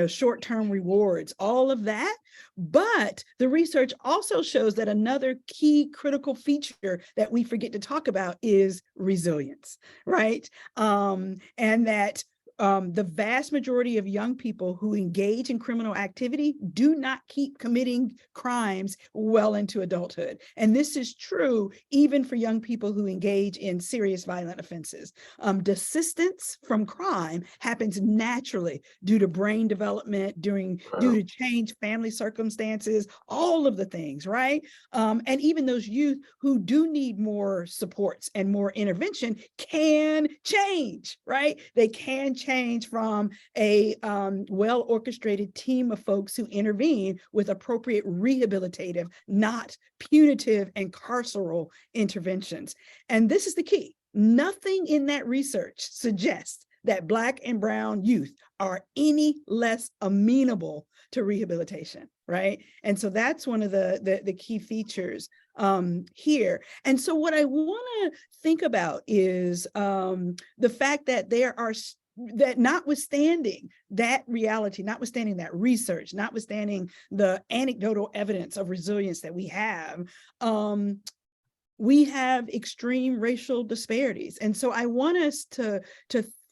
short-term rewards, all of that. But the research also shows that another key critical feature that we forget to talk about is resilience, right? And that the vast majority of young people who engage in criminal activity do not keep committing crimes well into adulthood. And this is true even for young people who engage in serious violent offenses. Desistance from crime happens naturally due to brain development, due to changed family circumstances, all of the things, right? And even those youth who do need more supports and more intervention can change, right? They can change from a well-orchestrated team of folks who intervene with appropriate rehabilitative, not punitive and carceral interventions. And this is the key. Nothing in that research suggests that Black and brown youth are any less amenable to rehabilitation, right? And so that's one of the key features here. And so what I want to think about is the fact that that notwithstanding that reality, notwithstanding that research, notwithstanding the anecdotal evidence of resilience that we have extreme racial disparities. And so I want us to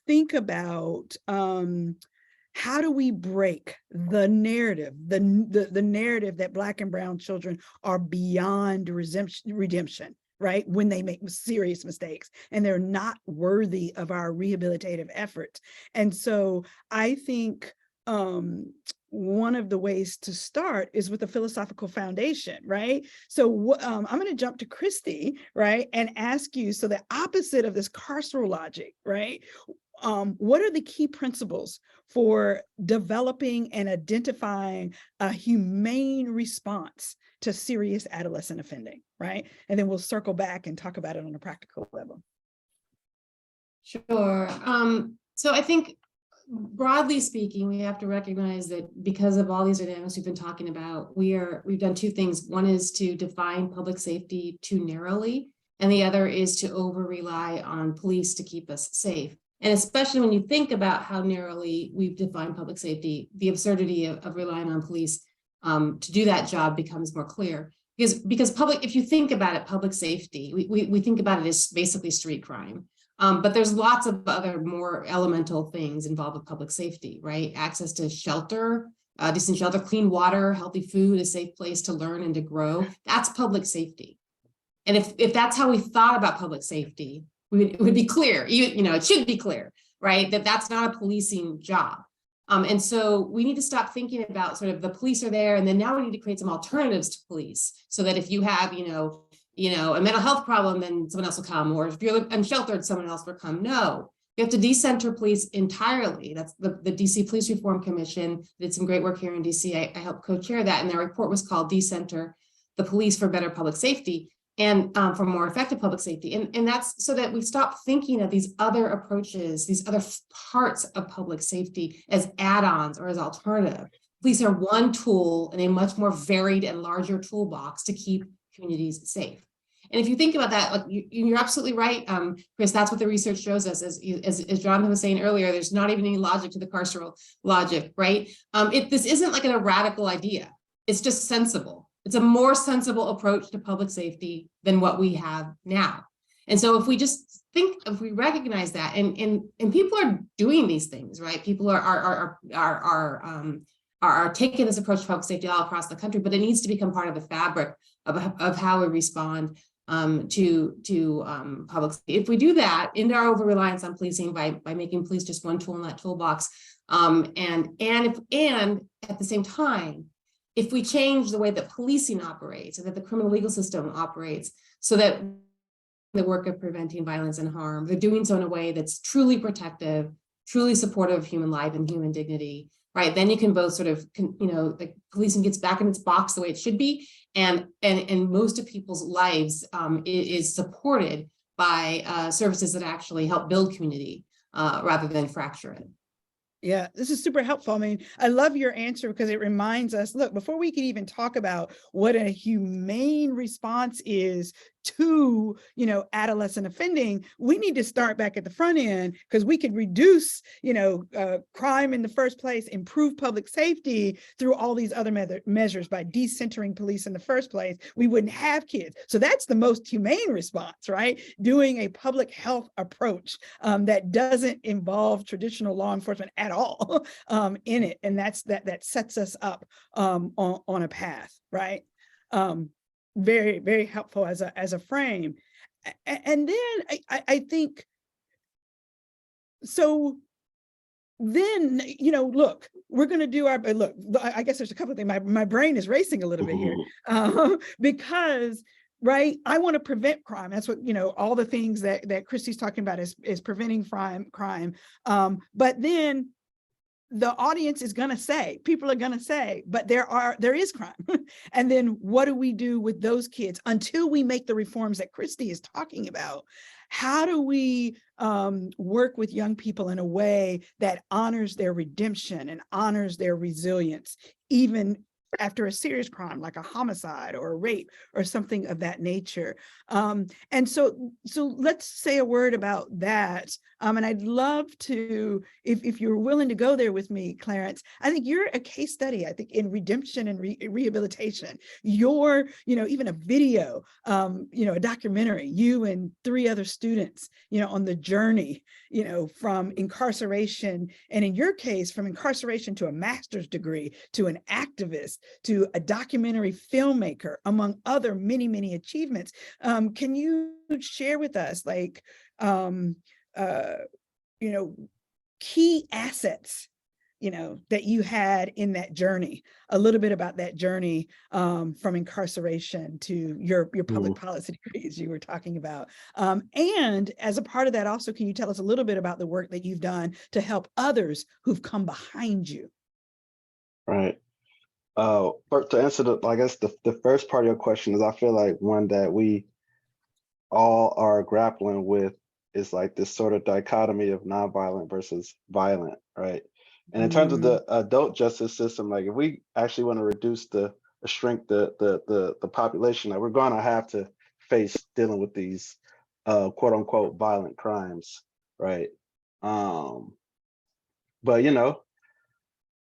think about how do we break the narrative, the narrative that Black and brown children are beyond redemption, right? When they make serious mistakes and they're not worthy of our rehabilitative efforts. And so I think one of the ways to start is with a philosophical foundation, right? So I'm going to jump to Christy, right? And ask you, so the opposite of this carceral logic, right? what are the key principles for developing and identifying a humane response to serious adolescent offending, right? And then we'll circle back and talk about it on a practical level. Sure. So I think broadly speaking, we have to recognize that because of all these dynamics we've been talking about, we've done two things. One is to define public safety too narrowly, and the other is to over rely on police to keep us safe. And especially when you think about how narrowly we've defined public safety, the absurdity of relying on police to do that job becomes more clear. Because public, if you think about it, public safety, we think about it as basically street crime. But there's lots of other more elemental things involved with public safety, right? Access to shelter, decent shelter, clean water, healthy food, a safe place to learn and to grow. That's public safety. And if that's how we thought about public safety, it would be clear, it should be clear, right? That's not a policing job. And so we need to stop thinking about sort of the police are there, and then now we need to create some alternatives to police so that if you have, a mental health problem, then someone else will come, or if you're unsheltered, someone else will come. No, you have to decenter police entirely. That's the DC Police Reform Commission did some great work here in DC. I helped co-chair that, and their report was called Decenter the Police for Better Public Safety and for more effective public safety. And that's so that we stop thinking of these other approaches, these other parts of public safety as add-ons or as alternative. Police are one tool in a much more varied and larger toolbox to keep communities safe. And if you think about that, like you're absolutely right, Chris, that's what the research shows us. As Jonathan was saying earlier, there's not even any logic to the carceral logic, right? This isn't like a radical idea. It's just sensible. It's a more sensible approach to public safety than what we have now. And so if we just if we recognize that, and people are doing these things, right? People are taking this approach to public safety all across the country, but it needs to become part of the fabric of how we respond to public safety. If we do that, in our over reliance on policing by making police just one tool in that toolbox, and at the same time, if we change the way that policing operates and that the criminal legal system operates, so that the work of preventing violence and harm, they're doing so in a way that's truly protective, truly supportive of human life and human dignity, right? Then you can both sort of, like policing gets back in its box the way it should be, and most of people's lives is supported by services that actually help build community rather than fracture it. Yeah, this is super helpful. I mean, I love your answer because it reminds us, look, before we can even talk about what a humane response is to, adolescent offending, we need to start back at the front end, because we could reduce, crime in the first place, improve public safety through all these other measures by decentering police in the first place. We wouldn't have kids. So that's the most humane response, right? Doing a public health approach that doesn't involve traditional law enforcement at all in it. And that sets us up on a path, right? Very, very helpful as a frame. And then I think, so then, look, we're going to do look, I guess there's a couple of things. My brain is racing a little bit here because, right, I want to prevent crime. That's what, all the things that Christy's talking about is preventing crime. But then the audience is going to say, people are going to say, but there is crime. And then what do we do with those kids until we make the reforms that Christy is talking about? How do we work with young people in a way that honors their redemption and honors their resilience, even after a serious crime like a homicide or a rape or something of that nature? And so let's say a word about that. And I'd love to, if you're willing to go there with me, Clarence. I think you're a case study, I think, in redemption and rehabilitation. You're, even a video, a documentary, you and 3 other students, on the journey, from incarceration, and in your case, from incarceration to a master's degree, to an activist, to a documentary filmmaker, among other many, many achievements. Can you share with us, key assets that you had in that journey, a little bit about that journey from incarceration to your public policy degrees you were talking about. And as a part of that also, can you tell us a little bit about the work that you've done to help others who've come behind you? Right. To answer I guess the first part of your question is, I feel like one that we all are grappling with is like this sort of dichotomy of nonviolent versus violent, right? And in terms of the adult justice system, like if we actually want to reduce shrink the population, like we're going to have to face dealing with these quote unquote violent crimes, right? But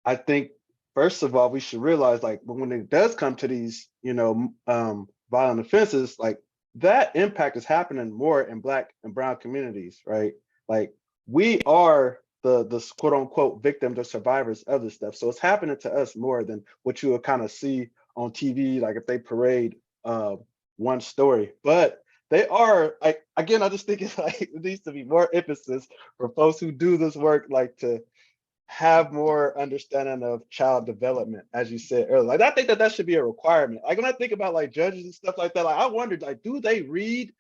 I think first of all, we should realize, like, when it does come to these, violent offenses, like that impact is happening more in Black and Brown communities, right? Like we are the quote unquote victims or survivors of this stuff. So it's happening to us more than what you would kind of see on TV, like if they parade one story. But they are, like, again, I just think it's like it needs to be more emphasis for folks who do this work, like to have more understanding of child development, as you said earlier. Like I think that should be a requirement. Like when I think about like judges and stuff like that, like I wondered, like, do they read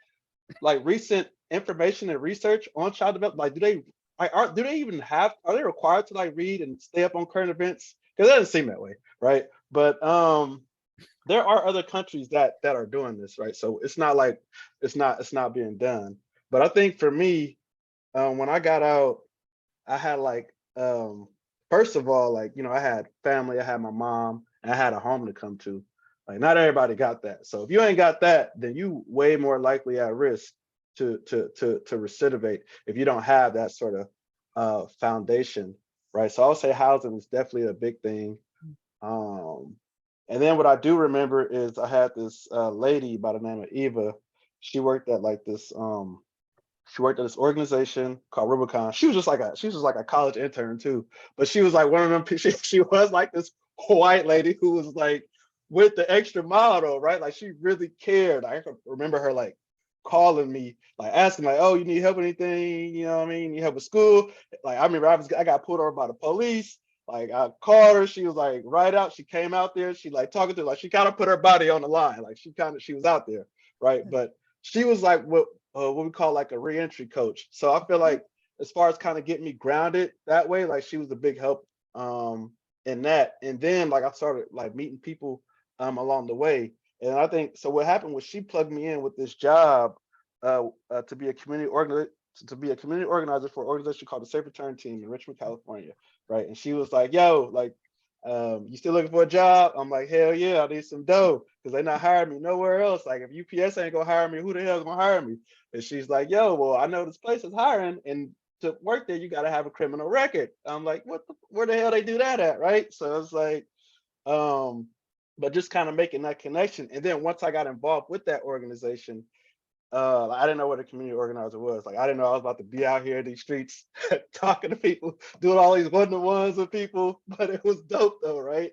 like recent information and research on child development? Like, are they required to like read and stay up on current events? Because it doesn't seem that way, right? But there are other countries that are doing this, right? So it's not like it's not being done. But I think for me, when I got out, I had like first of all, like, I had family, I had my mom, and I had a home to come to. Like not everybody got that. So if you ain't got that, then you way more likely at risk to recidivate if you don't have that sort of foundation, right? So I'll say housing is definitely a big thing. And then what I do remember is I had this lady by the name of Eva. She worked at like this organization called Rubicon. She was just like a college intern too, but she was like one of them. She was like this white lady who was like with the extra mile though, right? Like she really cared. I remember her like calling me, like asking like, "Oh, you need help with anything? You know what I mean? You need help with school?" Like I remember I got pulled over by the police. Like I called her, she was like right out. She came out there. She like talking to, like she kind of put her body on the line. Like she was out there, right? But she was like what we call like a reentry coach. So I feel like as far as kind of getting me grounded that way, like she was a big help in that. And then like I started like meeting people along the way. And I think so what happened was she plugged me in with this job to be a community organizer for an organization called the Safe Return Team in Richmond, California, right? And she was like, "Yo, like, you still looking for a job?" I'm like, "Hell yeah, I need some dough because they're not hiring me nowhere else. Like, if UPS ain't gonna hire me, who the hell's gonna hire me?" And she's like, "Yo, well, I know this place is hiring, and to work there, you got to have a criminal record." I'm like, where the hell they do that at, right? So it's like, but just kind of making that connection. And then once I got involved with that organization, I didn't know what a community organizer was. Like, I didn't know I was about to be out here in these streets talking to people, doing all these one-to-ones with people, but it was dope though, right?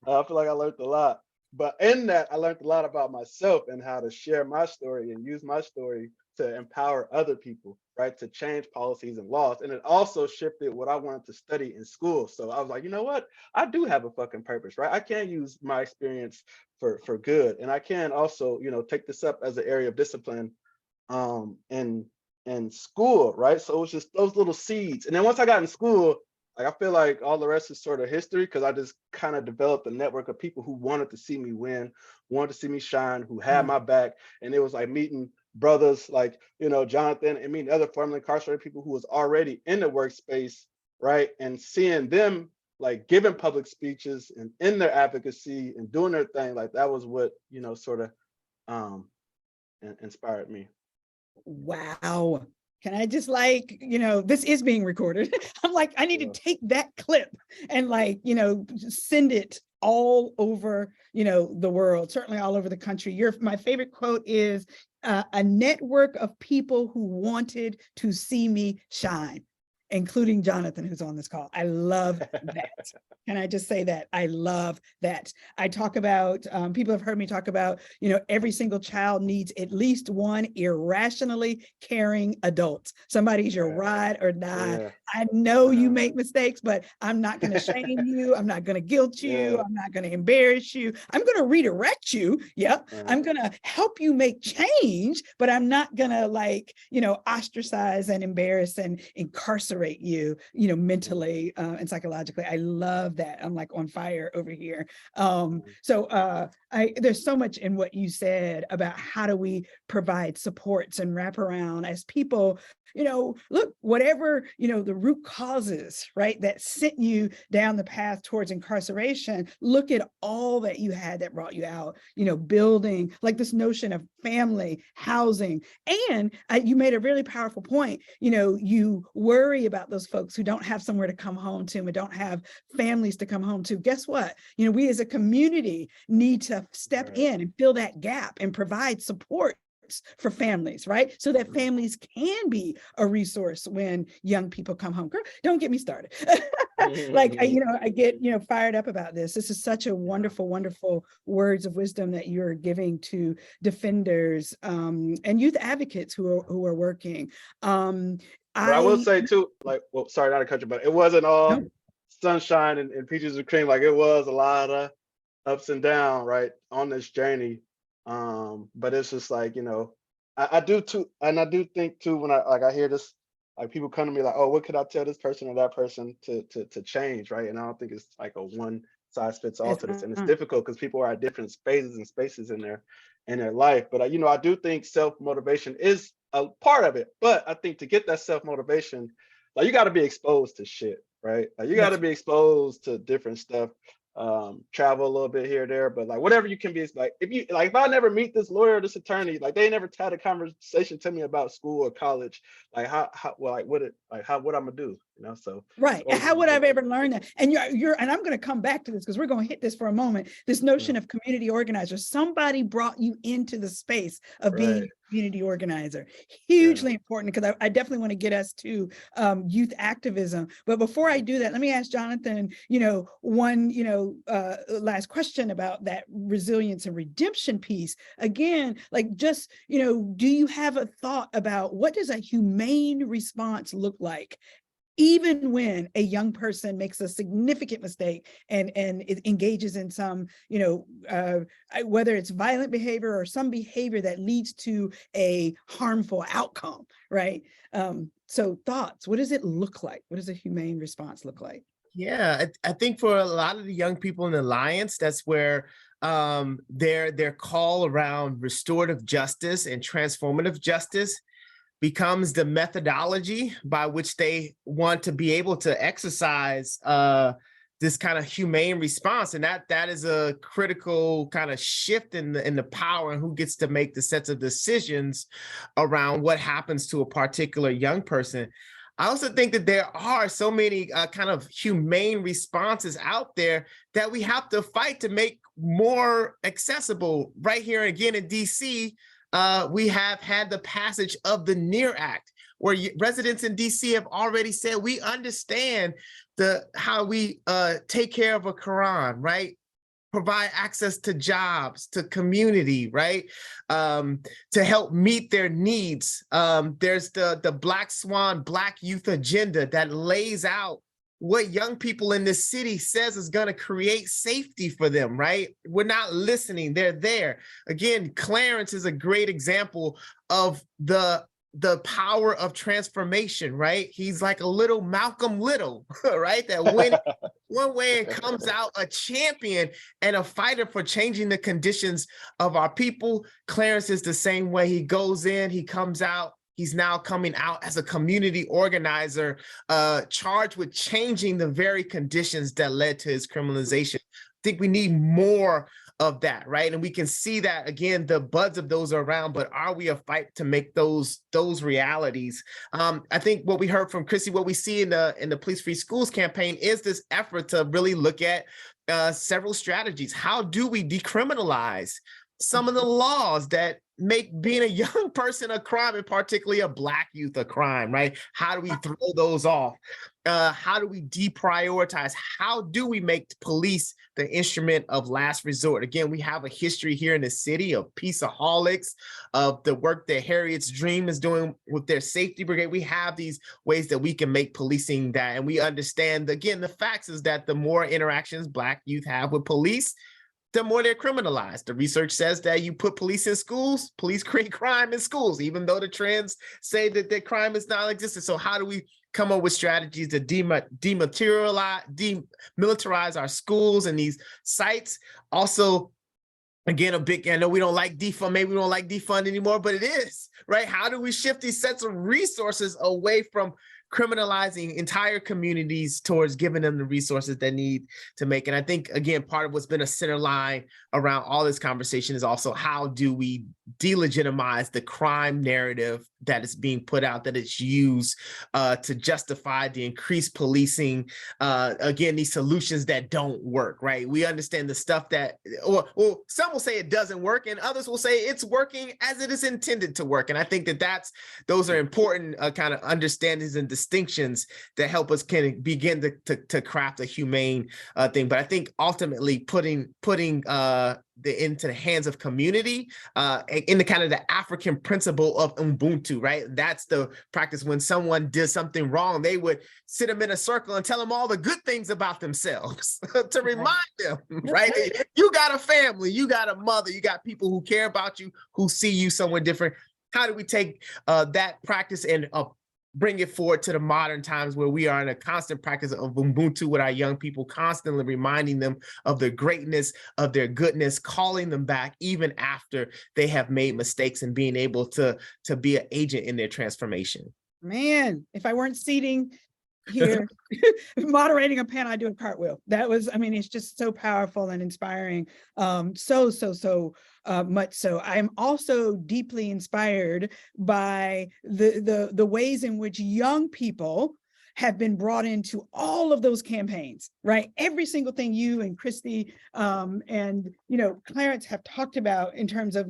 I feel like I learned a lot. But in that, I learned a lot about myself and how to share my story and use my story to empower other people, right? To change policies and laws. And it also shifted what I wanted to study in school. So I was like, you know what? I do have a fucking purpose, right? I can use my experience for good. And I can also, take this up as an area of discipline in school, right? So it was just those little seeds. And then once I got in school, like I feel like all the rest is sort of history because I just kind of developed a network of people who wanted to see me win, wanted to see me shine, who had my back. And it was like meeting brothers like, Jonathan, and meeting other formerly incarcerated people who was already in the workspace, right? And seeing them like giving public speeches and in their advocacy and doing their thing, like that was what, sort of inspired me. Wow. Can I just like, this is being recorded. I'm like, I need to take that clip and like, send it all over, the world, certainly all over the country. My favorite quote is a network of people who wanted to see me shine. including Jonathan, who's on this call. I love that. Can I just say that? I love that. I talk about, people have heard me talk about, every single child needs at least one irrationally caring adult. Somebody's your ride or die. Yeah. I know you make mistakes, but I'm not going to shame you. I'm not going to guilt you. Yeah. I'm not going to embarrass you. I'm going to redirect you. Yep. I'm going to help you make change, but I'm not going to ostracize and embarrass and incarcerate you, mentally and psychologically. I love that. I'm like on fire over here. There's so much in what you said about how do we provide supports and wraparound as people, look, whatever, the root causes, right, that sent you down the path towards incarceration, look at all that you had that brought you out, building, like this notion of family, housing. And you made a really powerful point, you worry about those folks who don't have somewhere to come home to and don't have families to come home to. Guess what? We as a community need to step in and fill that gap and provide support for families, right? So that families can be a resource when young people come home. Girl, don't get me started. I get, fired up about this. This is such a wonderful, wonderful words of wisdom that you're giving to defenders and youth advocates who are working. I will say too, sorry not to cut you, but it wasn't all sunshine and peaches and cream. Like, it was a lot of ups and downs, right, on this journey. But it's just like, I do too, and I do think too, when I hear this, like, people come to me like, oh, what could I tell this person or that person to change, right? And I don't think it's like a one size fits all to this, and it's difficult because people are at different phases and spaces in their life. But I do think self-motivation is a part of it. But I think to get that self-motivation, like, you got to be exposed to shit, right? Like, you got to be exposed to different stuff. Travel a little bit here or there, but like, whatever you can be, like, if I never meet this lawyer or this attorney, like, they never had a conversation to me about school or college, like, what I'm gonna do, so right. And how would I have ever learned that? And and I'm going to come back to this because we're going to hit this for a moment, this notion of community organizer. Somebody brought you into the space of being a community organizer. Hugely important, because I definitely want to get us to youth activism. But before I do that, let me ask Jonathan, one last question about that resilience and redemption piece. Again, like, just, do you have a thought about what does a humane response look like, even when a young person makes a significant mistake and it engages in some, whether it's violent behavior or some behavior that leads to a harmful outcome, right? So thoughts, what does it look like? What does a humane response look like? Yeah, I think for a lot of the young people in the Alliance, that's where their call around restorative justice and transformative justice becomes the methodology by which they want to be able to exercise this kind of humane response. And that is a critical kind of shift in the power and who gets to make the sets of decisions around what happens to a particular young person. I also think that there are so many kind of humane responses out there that we have to fight to make more accessible. Right here again in DC, we have had the passage of the NEAR Act, where residents in DC have already said, we understand how we take care of a Quran, right? Provide access to jobs, to community, right? To help meet their needs. There's the Black Swan Black Youth agenda that lays out what young people in this city says is going to create safety for them, right? We're not listening. They're there. Again, Clarence is a great example of the power of transformation, right? He's like a little Malcolm Little, right? That went one way and comes out a champion and a fighter for changing the conditions of our people. Clarence is the same way. He goes in, he comes out. He's now coming out as a community organizer, charged with changing the very conditions that led to his criminalization. I think we need more of that, right? And we can see that, again, the buds of those are around, but are we a fight to make those realities? I think what we heard from Christy, what we see in the Police Free Schools campaign is this effort to really look at several strategies. How do we decriminalize some of the laws that make being a young person a crime, and particularly a Black youth a crime, right? How do we throw those off? How do we deprioritize? How do we make police the instrument of last resort? Again, we have a history here in the city of peaceaholics, of the work that Harriet's Dream is doing with their safety brigade. We have these ways that we can make policing that, and we understand, again, the facts is that the more interactions Black youth have with police, the more they're criminalized. The research says that you put police in schools, police create crime in schools, even though the trends say that crime is non-existent. So how do we come up with strategies to demilitarize our schools and these sites? Also, again, I know we don't like defund, maybe we don't like defund anymore, but it is, right? How do we shift these sets of resources away from criminalizing entire communities towards giving them the resources they need to make? And I think, again, part of what's been a center line around all this conversation is also how do we delegitimize the crime narrative that is being put out, that it's used to justify the increased policing, again, these solutions that don't work, right? We understand the stuff that, well, some will say it doesn't work, and others will say it's working as it is intended to work. And I think that those are important kind of understandings and distinctions that help us kind of begin to craft a humane thing. But I think ultimately putting into the hands of community, in the kind of the African principle of Ubuntu, right? That's the practice. When someone did something wrong, they would sit them in a circle and tell them all the good things about themselves to remind them, right? You got a family, you got a mother, you got people who care about you, who see you somewhere different. How do we take that practice and bring it forward to the modern times where we are in a constant practice of Ubuntu with our young people, constantly reminding them of their greatness, of their goodness, calling them back even after they have made mistakes, and being able to be an agent in their transformation. Man, if I weren't seating here moderating a panel, I do a cartwheel. That was, I mean, it's just so powerful and inspiring. So much so. I'm also deeply inspired by the ways in which young people have been brought into all of those campaigns, right? Every single thing you and Christy and Clarence have talked about in terms of,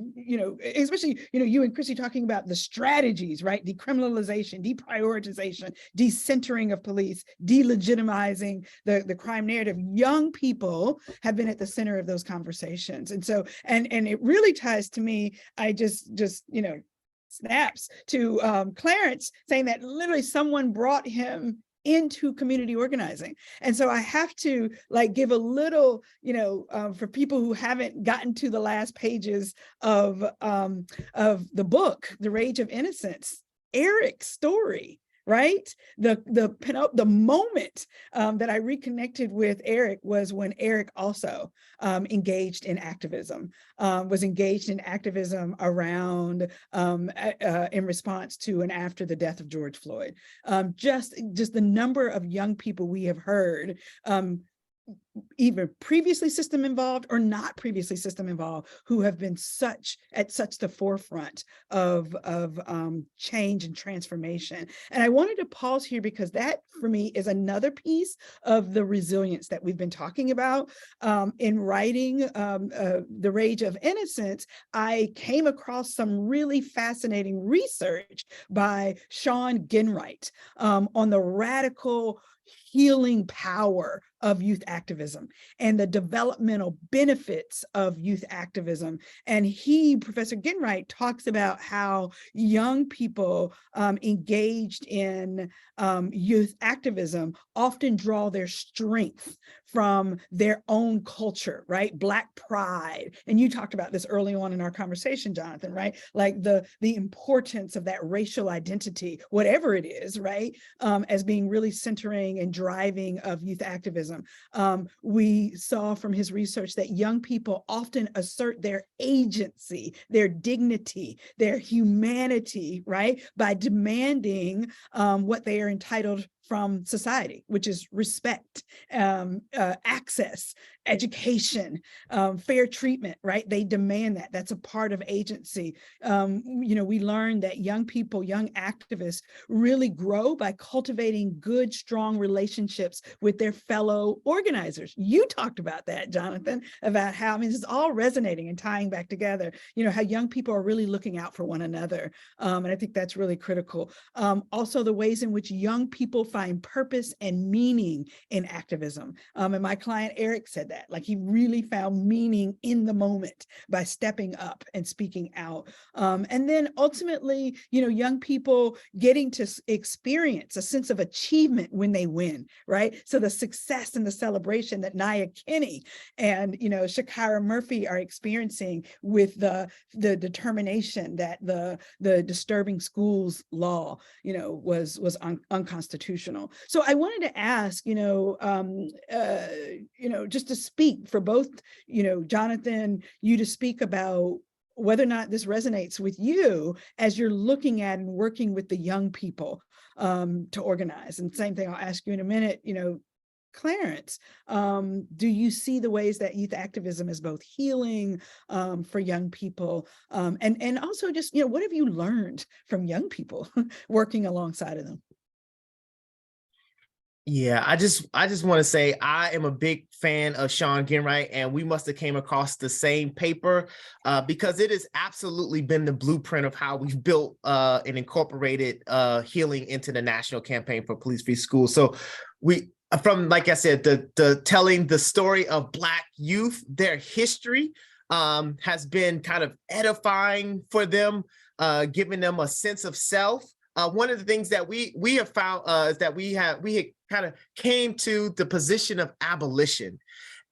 especially, you and Christy talking about the strategies, right? Decriminalization, deprioritization, decentering of police, delegitimizing the crime narrative. Young people have been at the center of those conversations. And so, and it really ties to me, I just snaps to Clarence saying that literally someone brought him into community organizing. And so I have to give a little, for people who haven't gotten to the last pages of the book, The Rage of Innocence, Eric's story, right? The moment that I reconnected with Eric was when Eric also engaged in activism, around in response to and after the death of George Floyd. Just the number of young people we have heard, either previously system involved or not previously system involved, who have been at such the forefront of change and transformation. And I wanted to pause here because that for me is another piece of the resilience that we've been talking about. In writing The Rage of Innocence, I came across some really fascinating research by Sean Ginwright on the radical healing power of youth activism and the developmental benefits of youth activism. And Professor Ginwright, talks about how young people engaged in youth activism often draw their strength from their own culture, right? Black pride. And you talked about this early on in our conversation, Jonathan, right? Like the importance of that racial identity, whatever it is, right? As being really centering and driving of youth activism. We saw from his research that young people often assert their agency, their dignity, their humanity, right? By demanding what they are entitled from society, which is respect, access, education, fair treatment, right? They demand that. That's a part of agency. We learned that young people, young activists really grow by cultivating good, strong relationships with their fellow organizers. You talked about that, Jonathan, about how, this is all resonating and tying back together, how young people are really looking out for one another. And I think that's really critical. Also, the ways in which young people find purpose and meaning in activism. And my client, Eric, said that, like, he really found meaning in the moment by stepping up and speaking out. And then ultimately, young people getting to experience a sense of achievement when they win, right? So the success and the celebration that Nia Kinney and, Shakira Murphy are experiencing with the determination that the disturbing schools law, was unconstitutional. So I wanted to ask, just to speak for both, Jonathan, you to speak about whether or not this resonates with you as you're looking at and working with the young people to organize. And same thing, I'll ask you in a minute, Clarence, do you see the ways that youth activism is both healing for young people? And also just, what have you learned from young people working alongside of them? Yeah, I just want to say I am a big fan of Sean Ginwright, and we must have came across the same paper because it has absolutely been the blueprint of how we've built and incorporated healing into the National Campaign for Police-Free Schools. So from, like I said, the telling the story of Black youth, their history has been kind of edifying for them, giving them a sense of self. One of the things that we have found is that we had kind of came to the position of abolition.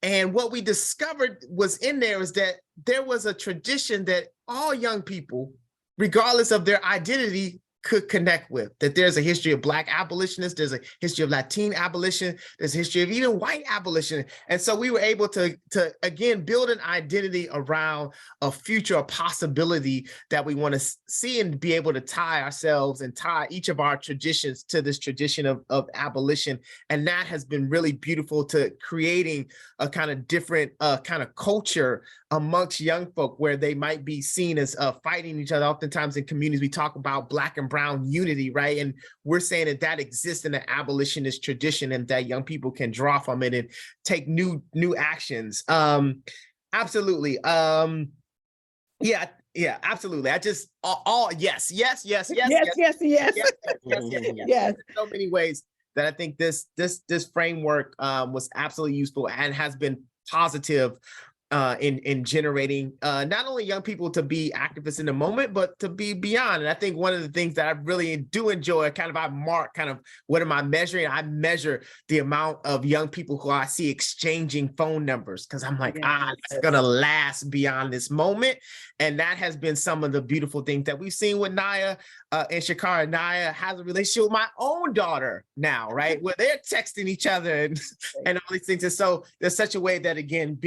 And what we discovered was in there is that there was a tradition that all young people, regardless of their identity, could connect with, that there's a history of Black abolitionists, there's a history of Latine abolition, there's a history of even white abolition. And so we were able to again, build an identity around a future, a possibility that we want to see and be able to tie ourselves and tie each of our traditions to this tradition of abolition. And that has been really beautiful to creating a kind of different kind of culture amongst young folk where they might be seen as fighting each other. Oftentimes in communities, we talk about Black and brown unity, right? And we're saying that exists in the abolitionist tradition and that young people can draw from it and take new actions. Absolutely. Yeah, absolutely. I just yes. So many ways that I think this framework was absolutely useful and has been positive in generating not only young people to be activists in the moment, but to be beyond. And I think one of the things that I really do enjoy, I mark what am I measuring? I measure the amount of young people who I see exchanging phone numbers, because I'm like, it's gonna last beyond this moment. And that has been some of the beautiful things that we've seen with Nia and Shakira. Nia has a relationship with my own daughter now, right? Where they're texting each other and all these things. And so there's such a way that, again,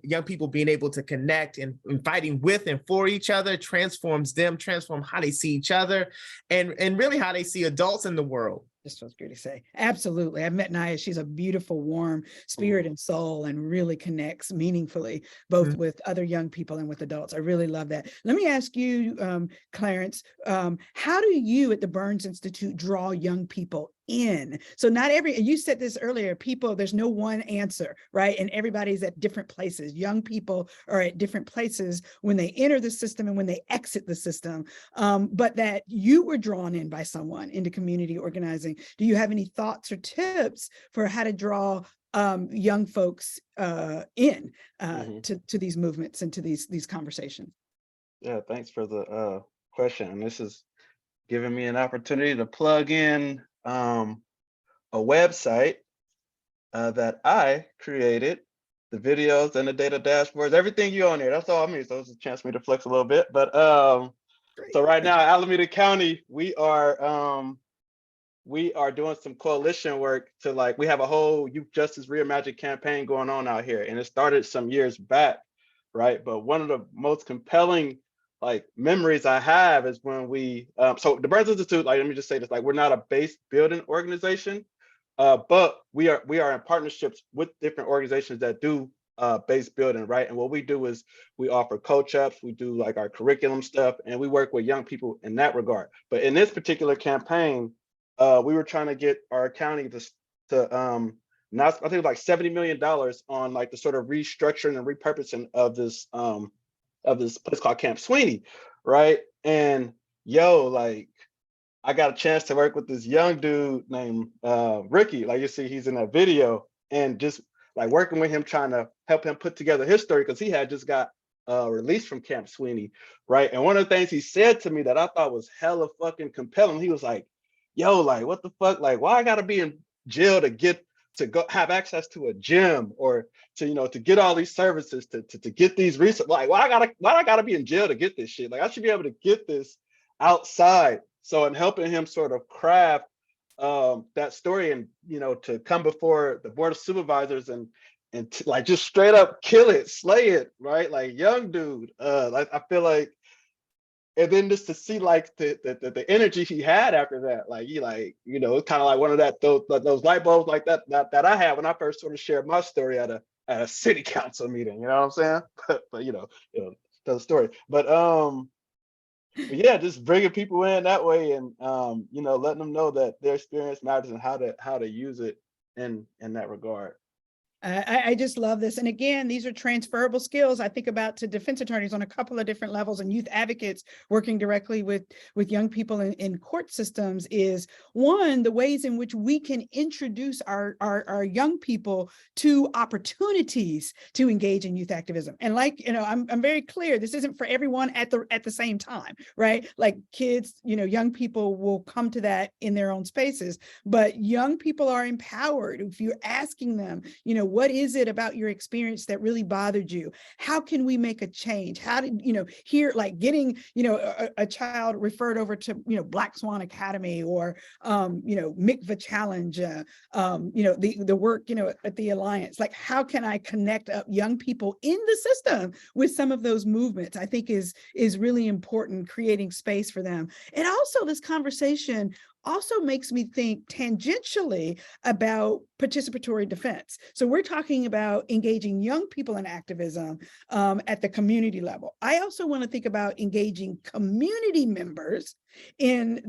young people being able to connect and fighting with and for each other transforms how they see each other and really how they see adults in the world. Just was great to say. Absolutely. I've met Nia. She's a beautiful, warm spirit and soul and really connects meaningfully, both with other young people and with adults. I really love that. Let me ask you, Clarence, how do you at the Burns Institute draw young people in? So you said this earlier, there's no one answer, right? And everybody's at different places. Young people are at different places when they enter the system and when they exit the system. But that you were drawn in by someone into community organizing. Do you have any thoughts or tips for how to draw young folks in to these movements and to these conversations? Yeah, thanks for the question. And this is giving me an opportunity to plug in a website that I created, the videos and the data dashboards, everything you on there. That's all I mean. So it's a chance for me to flex a little bit. But so right now, Alameda County, we are doing some coalition work to we have a whole Youth Justice Reimagined campaign going on out here, and it started some years back, right? But one of the most compelling memories I have is when we so the Burns Institute, let me just say this, we're not a base building organization, but we are in partnerships with different organizations that do based building, right? And what we do is we offer coach ups, we do like our curriculum stuff, and we work with young people in that regard. But in this particular campaign, we were trying to get our county to not, I think it was like $70 million on like the sort of restructuring and repurposing of this place called Camp Sweeney, right? And like I got a chance to work with this young dude named Ricky, like you see he's in that video, and just like working with him, trying to help him put together his story, because he had just got released from Camp Sweeney, right? And one of the things he said to me that I thought was hella fucking compelling, he was like, yo, like what the fuck, like why I gotta be in jail to go have access to a gym, or to to get all these services, to get these resources, like why I gotta be in jail to get this shit? Like I should be able to get this outside. So in helping him sort of craft that story, and to come before the board of supervisors and like just straight up kill it, slay it, right? Like young dude, like I feel like, and then just to see like the energy he had after that, like he it's kind of like one of those light bulbs like that I had when I first sort of shared my story at a city council meeting, you know what I'm saying? But tell the story. But yeah, just bringing people in that way, and letting them know that their experience matters and how to use it in that regard. I just love this. And again, these are transferable skills. I think about to defense attorneys on a couple of different levels, and youth advocates working directly with young people in court systems is one, the ways in which we can introduce our young people to opportunities to engage in youth activism. And I'm very clear, this isn't for everyone at the same time, right? Like kids, young people will come to that in their own spaces, but young people are empowered if you're asking them, what is it about your experience that really bothered you? How can we make a change? How did, here, like getting, a child referred over to, Black Swan Academy or, MICVA Challenge, the work, at the Alliance. Like, how can I connect up young people in the system with some of those movements? I think is really important, creating space for them. And also this conversation also makes me think tangentially about participatory defense. So we're talking about engaging young people in activism at the community level. I also want to think about engaging community members in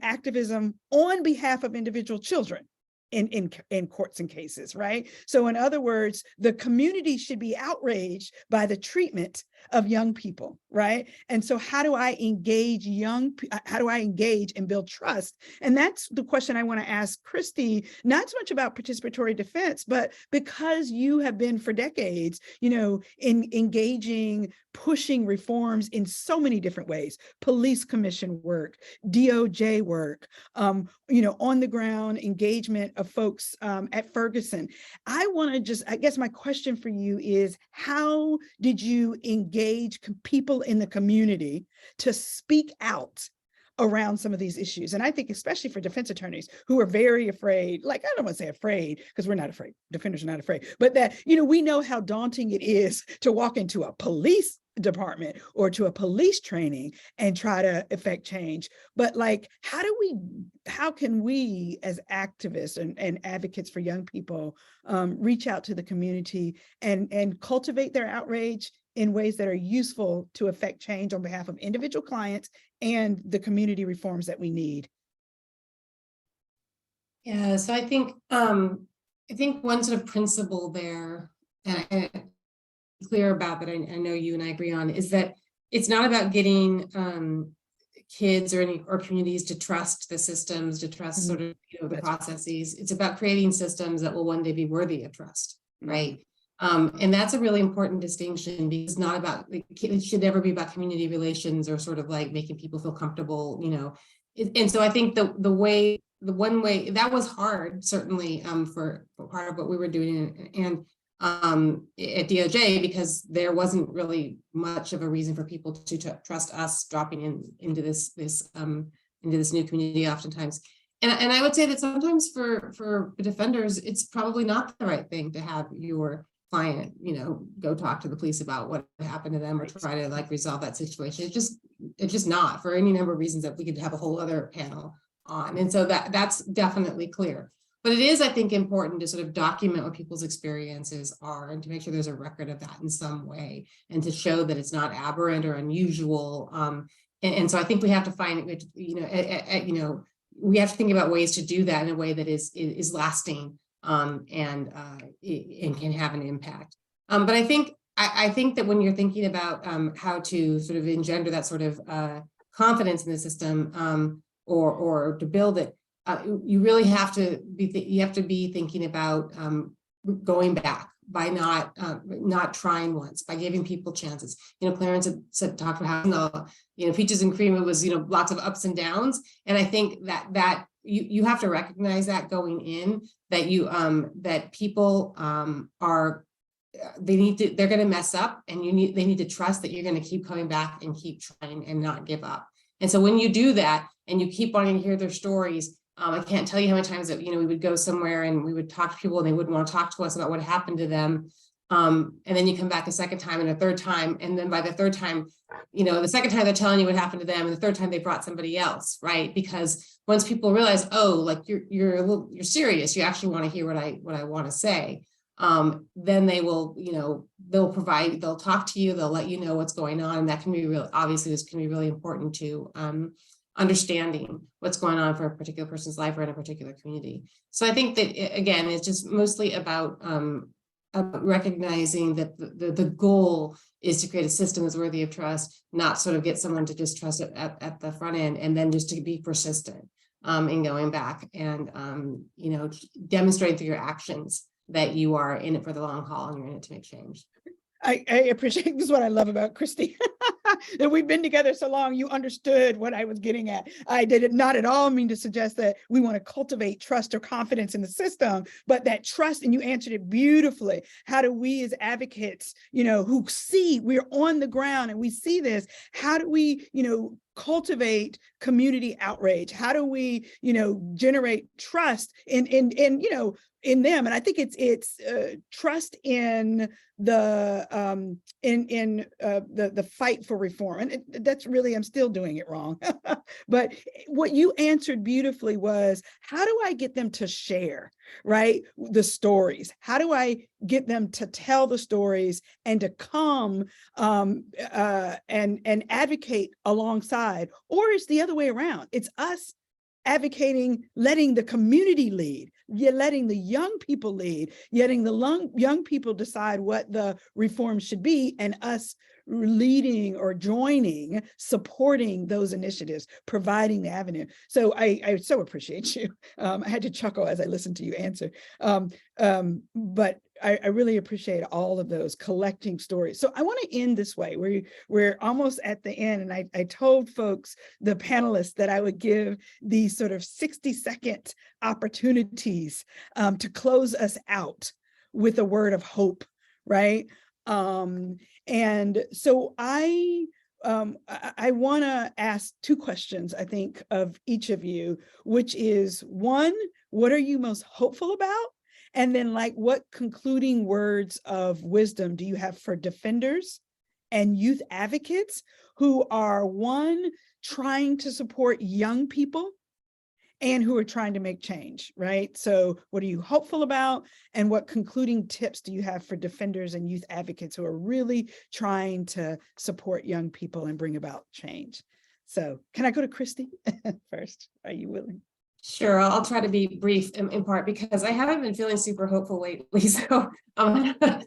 activism on behalf of individual children in courts and cases, right? So in other words, the community should be outraged by the treatment of young people, right? And so how do I engage and build trust? And that's the question I want to ask Christy, not so much about participatory defense, but because you have been for decades, in engaging, pushing reforms in so many different ways, police commission work, DOJ work, on the ground engagement of folks at Ferguson. I guess my question for you is, how did you engage people in the community to speak out around some of these issues? And I think especially for defense attorneys who are very afraid, like I don't want to say afraid because we're not afraid, defenders are not afraid, but that, we know how daunting it is to walk into a police department or to a police training and try to affect change. But like, how can we as activists and advocates for young people reach out to the community and cultivate their outrage in ways that are useful to affect change on behalf of individual clients and the community reforms that we need? Yeah, so I think one sort of principle there, and I'm clear about that, I know you and I agree on, is that it's not about getting kids or communities to trust the systems, to trust sort of the processes. It's about creating systems that will one day be worthy of trust, right? And that's a really important distinction, because it's not about, it should never be about community relations or sort of like making people feel comfortable, and so I think the one way that was hard, certainly for part of what we were doing and at DOJ, because there wasn't really much of a reason for people to trust us dropping into this new community oftentimes. And I would say that sometimes for defenders, it's probably not the right thing to have your client, go talk to the police about what happened to them or try to like resolve that situation. It's just not, for any number of reasons that we could have a whole other panel on. And so that's definitely clear. But it is, I think, important to sort of document what people's experiences are and to make sure there's a record of that in some way and to show that it's not aberrant or unusual. And so I think we have to find, we have to think about ways to do that in a way that is lasting and can have an impact. But I think that when you're thinking about how to sort of engender that sort of confidence in the system or to build it, you really have to be thinking about going back by not trying once, by giving people chances. Clarence had talked about how Peaches and Cream, it was lots of ups and downs, and I think that you have to recognize that going in, that that people they're going to mess up, and they need to trust that you're going to keep coming back and keep trying and not give up. And so when you do that and you keep wanting to hear their stories, I can't tell you how many times that we would go somewhere and we would talk to people and they wouldn't want to talk to us about what happened to them. And then you come back a second time and a third time, and then by the third time, the second time they're telling you what happened to them, and the third time they brought somebody else, right? Because once people realize, oh, like you're serious, you actually want to hear what I want to say, then they will, they'll talk to you, they'll let you know what's going on, and that can be really, obviously, this can be really important to understanding what's going on for a particular person's life or in a particular community. So I think that, again, it's just mostly about recognizing that the goal is to create a system that's worthy of trust, not sort of get someone to just trust it at the front end, and then just to be persistent in going back and, demonstrating through your actions that you are in it for the long haul and you're in it to make change. I appreciate, this is what I love about Christy, that we've been together so long, you understood what I was getting at. I did not at all mean to suggest that we want to cultivate trust or confidence in the system, but that trust, and you answered it beautifully. How do we as advocates, who see we're on the ground and we see this, how do we, cultivate community outrage? How do we, generate trust in them? And I think it's trust in the fight for reform. And that's really, I'm still doing it wrong. But what you answered beautifully was, how do I get them to share, right? The stories. How do I get them to tell the stories and to come and advocate alongside? Or it's the other way around. It's us advocating, letting the community lead. You're letting the young people lead, letting the young people decide what the reform should be, and us leading or joining, supporting those initiatives, providing the avenue. So I so appreciate you. I had to chuckle as I listened to you answer. But I really appreciate all of those collecting stories. So I want to end this way. We're almost at the end, and I told folks, the panelists, that I would give these sort of 60-second opportunities to close us out with a word of hope, right? And so I want to ask two questions, I think, of each of you, which is, one, what are you most hopeful about? And then, what concluding words of wisdom do you have for defenders and youth advocates who are, one, trying to support young people and who are trying to make change, right? So what are you hopeful about? And what concluding tips do you have for defenders and youth advocates who are really trying to support young people and bring about change? So can I go to Christy first? Are you willing? Sure, I'll try to be brief in part because I haven't been feeling super hopeful lately. So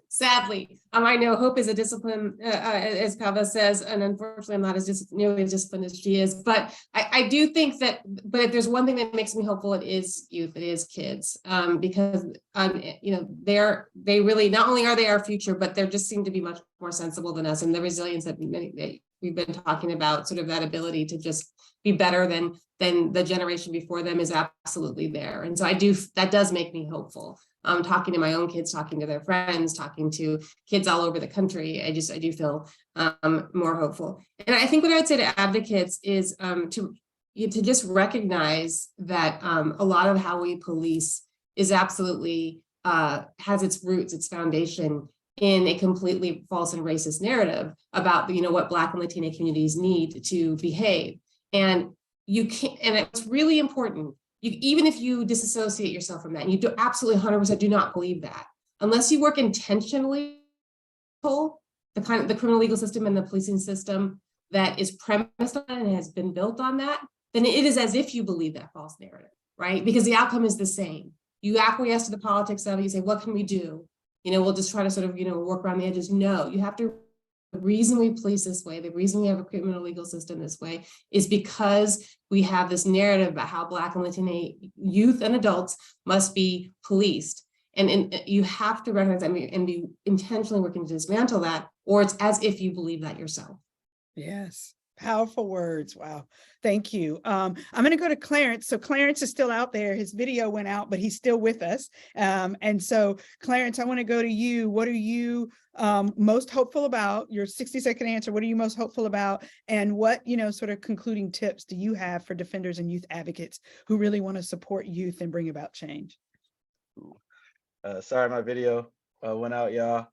sadly, I know hope is a discipline, as Kava says, and unfortunately I'm not nearly as disciplined as she is. But I do think that, but if there's one thing that makes me hopeful, it is youth, it is kids, because they really, not only are they our future, but they just seem to be much more sensible than us, and the resilience that we've been talking about, sort of that ability to just be better than the generation before them, is absolutely there. And so that does make me hopeful. Talking to my own kids, talking to their friends, talking to kids all over the country, I do feel more hopeful. And I think what I would say to advocates is to just recognize that a lot of how we police is absolutely has its roots, its foundation in a completely false and racist narrative about what Black and Latina communities need to behave. And it's really important even if you disassociate yourself from that, and you do absolutely 100% do not believe that, unless you work intentionally, the criminal legal system and the policing system that is premised on and has been built on that, then it is as if you believe that false narrative, right? Because the outcome is the same. You acquiesce to the politics of it, you say, what can we do? We'll just try to sort of, work around the edges. No, you have to, the reason we police this way, the reason we have a criminal legal system this way is because we have this narrative about how Black and Latino youth and adults must be policed. And you have to recognize that and be intentionally working to dismantle that, or it's as if you believe that yourself. Yes. Powerful words. Wow. Thank you. I'm going to go to Clarence. So Clarence is still out there. His video went out, but he's still with us. And so Clarence, I want to go to you. What are you most hopeful about? Your 60-second answer. What are you most hopeful about? And what, sort of concluding tips do you have for defenders and youth advocates who really want to support youth and bring about change? Sorry, my video went out, y'all.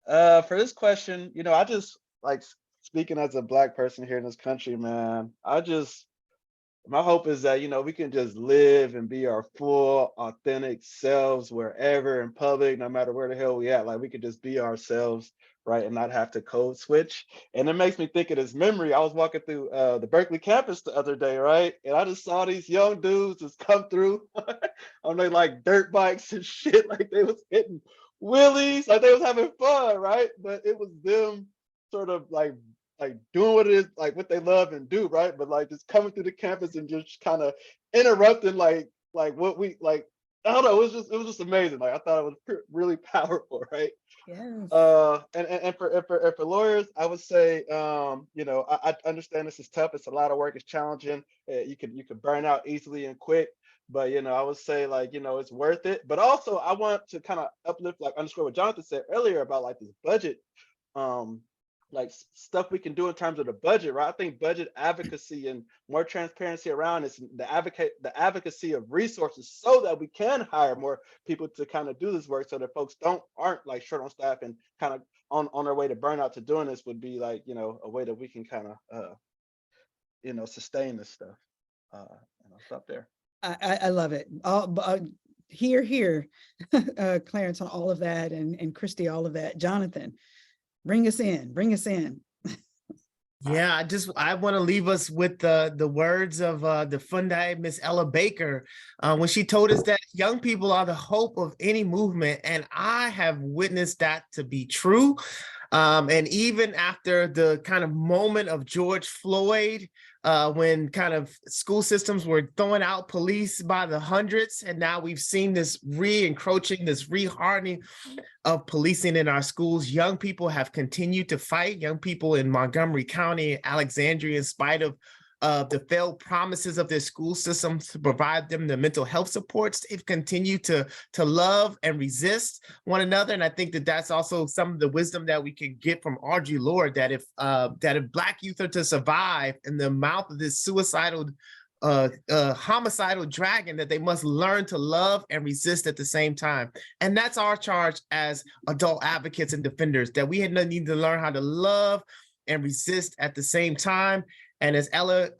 For this question, I just like speaking as a Black person here in this country, man. My hope is that, we can just live and be our full, authentic selves wherever in public, no matter where the hell we at. Like, we could just be ourselves, right, and not have to code switch. And it makes me think of this memory. I was walking through the Berkeley campus the other day, right, and I just saw these young dudes just come through on their like dirt bikes and shit, like they was hitting wheelies, like they was having fun, right? But it was them sort of like doing what it is, like what they love and do, right? But like just coming through the campus and just kind of interrupting like what we like. I don't know. It was just amazing. Like I thought it was really powerful, right? Yes. And for lawyers, I would say, I understand this is tough. It's a lot of work. It's challenging. You could burn out easily and quit. But I would say it's worth it. But also I want to kind of uplift, like underscore what Jonathan said earlier about like this budget, like stuff we can do in terms of the budget, right? I think budget advocacy and more transparency around this, the advocacy of resources so that we can hire more people to kind of do this work so that folks aren't like short on staff and kind of on their way to burnout to doing this would be like, a way that we can kind of, sustain this stuff. And I'll stop there. I love it. Here, Clarence on all of that, and Christy, all of that. Jonathan, bring us in. Yeah, I want to leave us with the words of the Fundai Miss Ella Baker when she told us that young people are the hope of any movement, and I have witnessed that to be true. And even after the kind of moment of George Floyd, when kind of school systems were throwing out police by the hundreds, and now we've seen this re-encroaching, this re-hardening of policing in our schools. Young people have continued to fight. Young people in Montgomery County, Alexandria, in spite of the failed promises of their school systems to provide them the mental health supports, they've continued to love and resist one another. And I think that that's also some of the wisdom that we can get from Audre Lorde, that if Black youth are to survive in the mouth of this suicidal, homicidal dragon, that they must learn to love and resist at the same time. And that's our charge as adult advocates and defenders, that we need to learn how to love and resist at the same time. And as Ella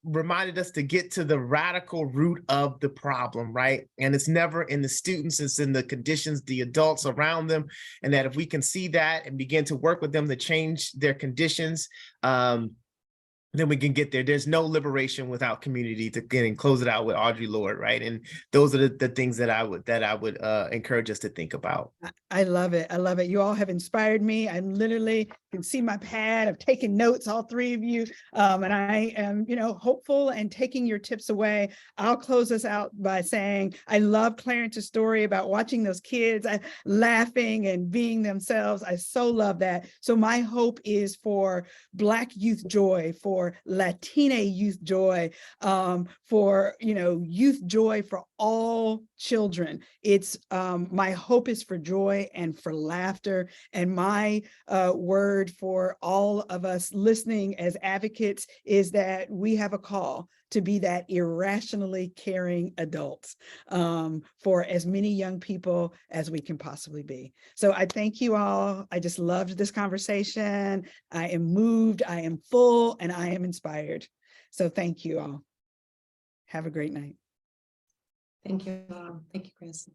reminded us, to get to the radical root of the problem, right? And it's never in the students, it's in the conditions, the adults around them. And that if we can see that and begin to work with them to change their conditions, then we can get there. There's no liberation without community, to get and close it out with Audre Lorde, right? And those are the things that I would encourage us to think about. I love it. I love it. You all have inspired me. I literally can see my pad. I've taken notes, all three of you. And I am, hopeful and taking your tips away. I'll close us out by saying, I love Clarence's story about watching those kids laughing and being themselves. I so love that. So my hope is for Black youth joy, for Latina youth joy, for, youth joy for all children. It's my hope is for joy and for laughter. And my word for all of us listening as advocates is that we have a call to be that irrationally caring adults for as many young people as we can possibly be. So I thank you all. I just loved this conversation. I am moved, I am full, and I am inspired. So thank you all. Have a great night. Thank you. Thank you, Chris.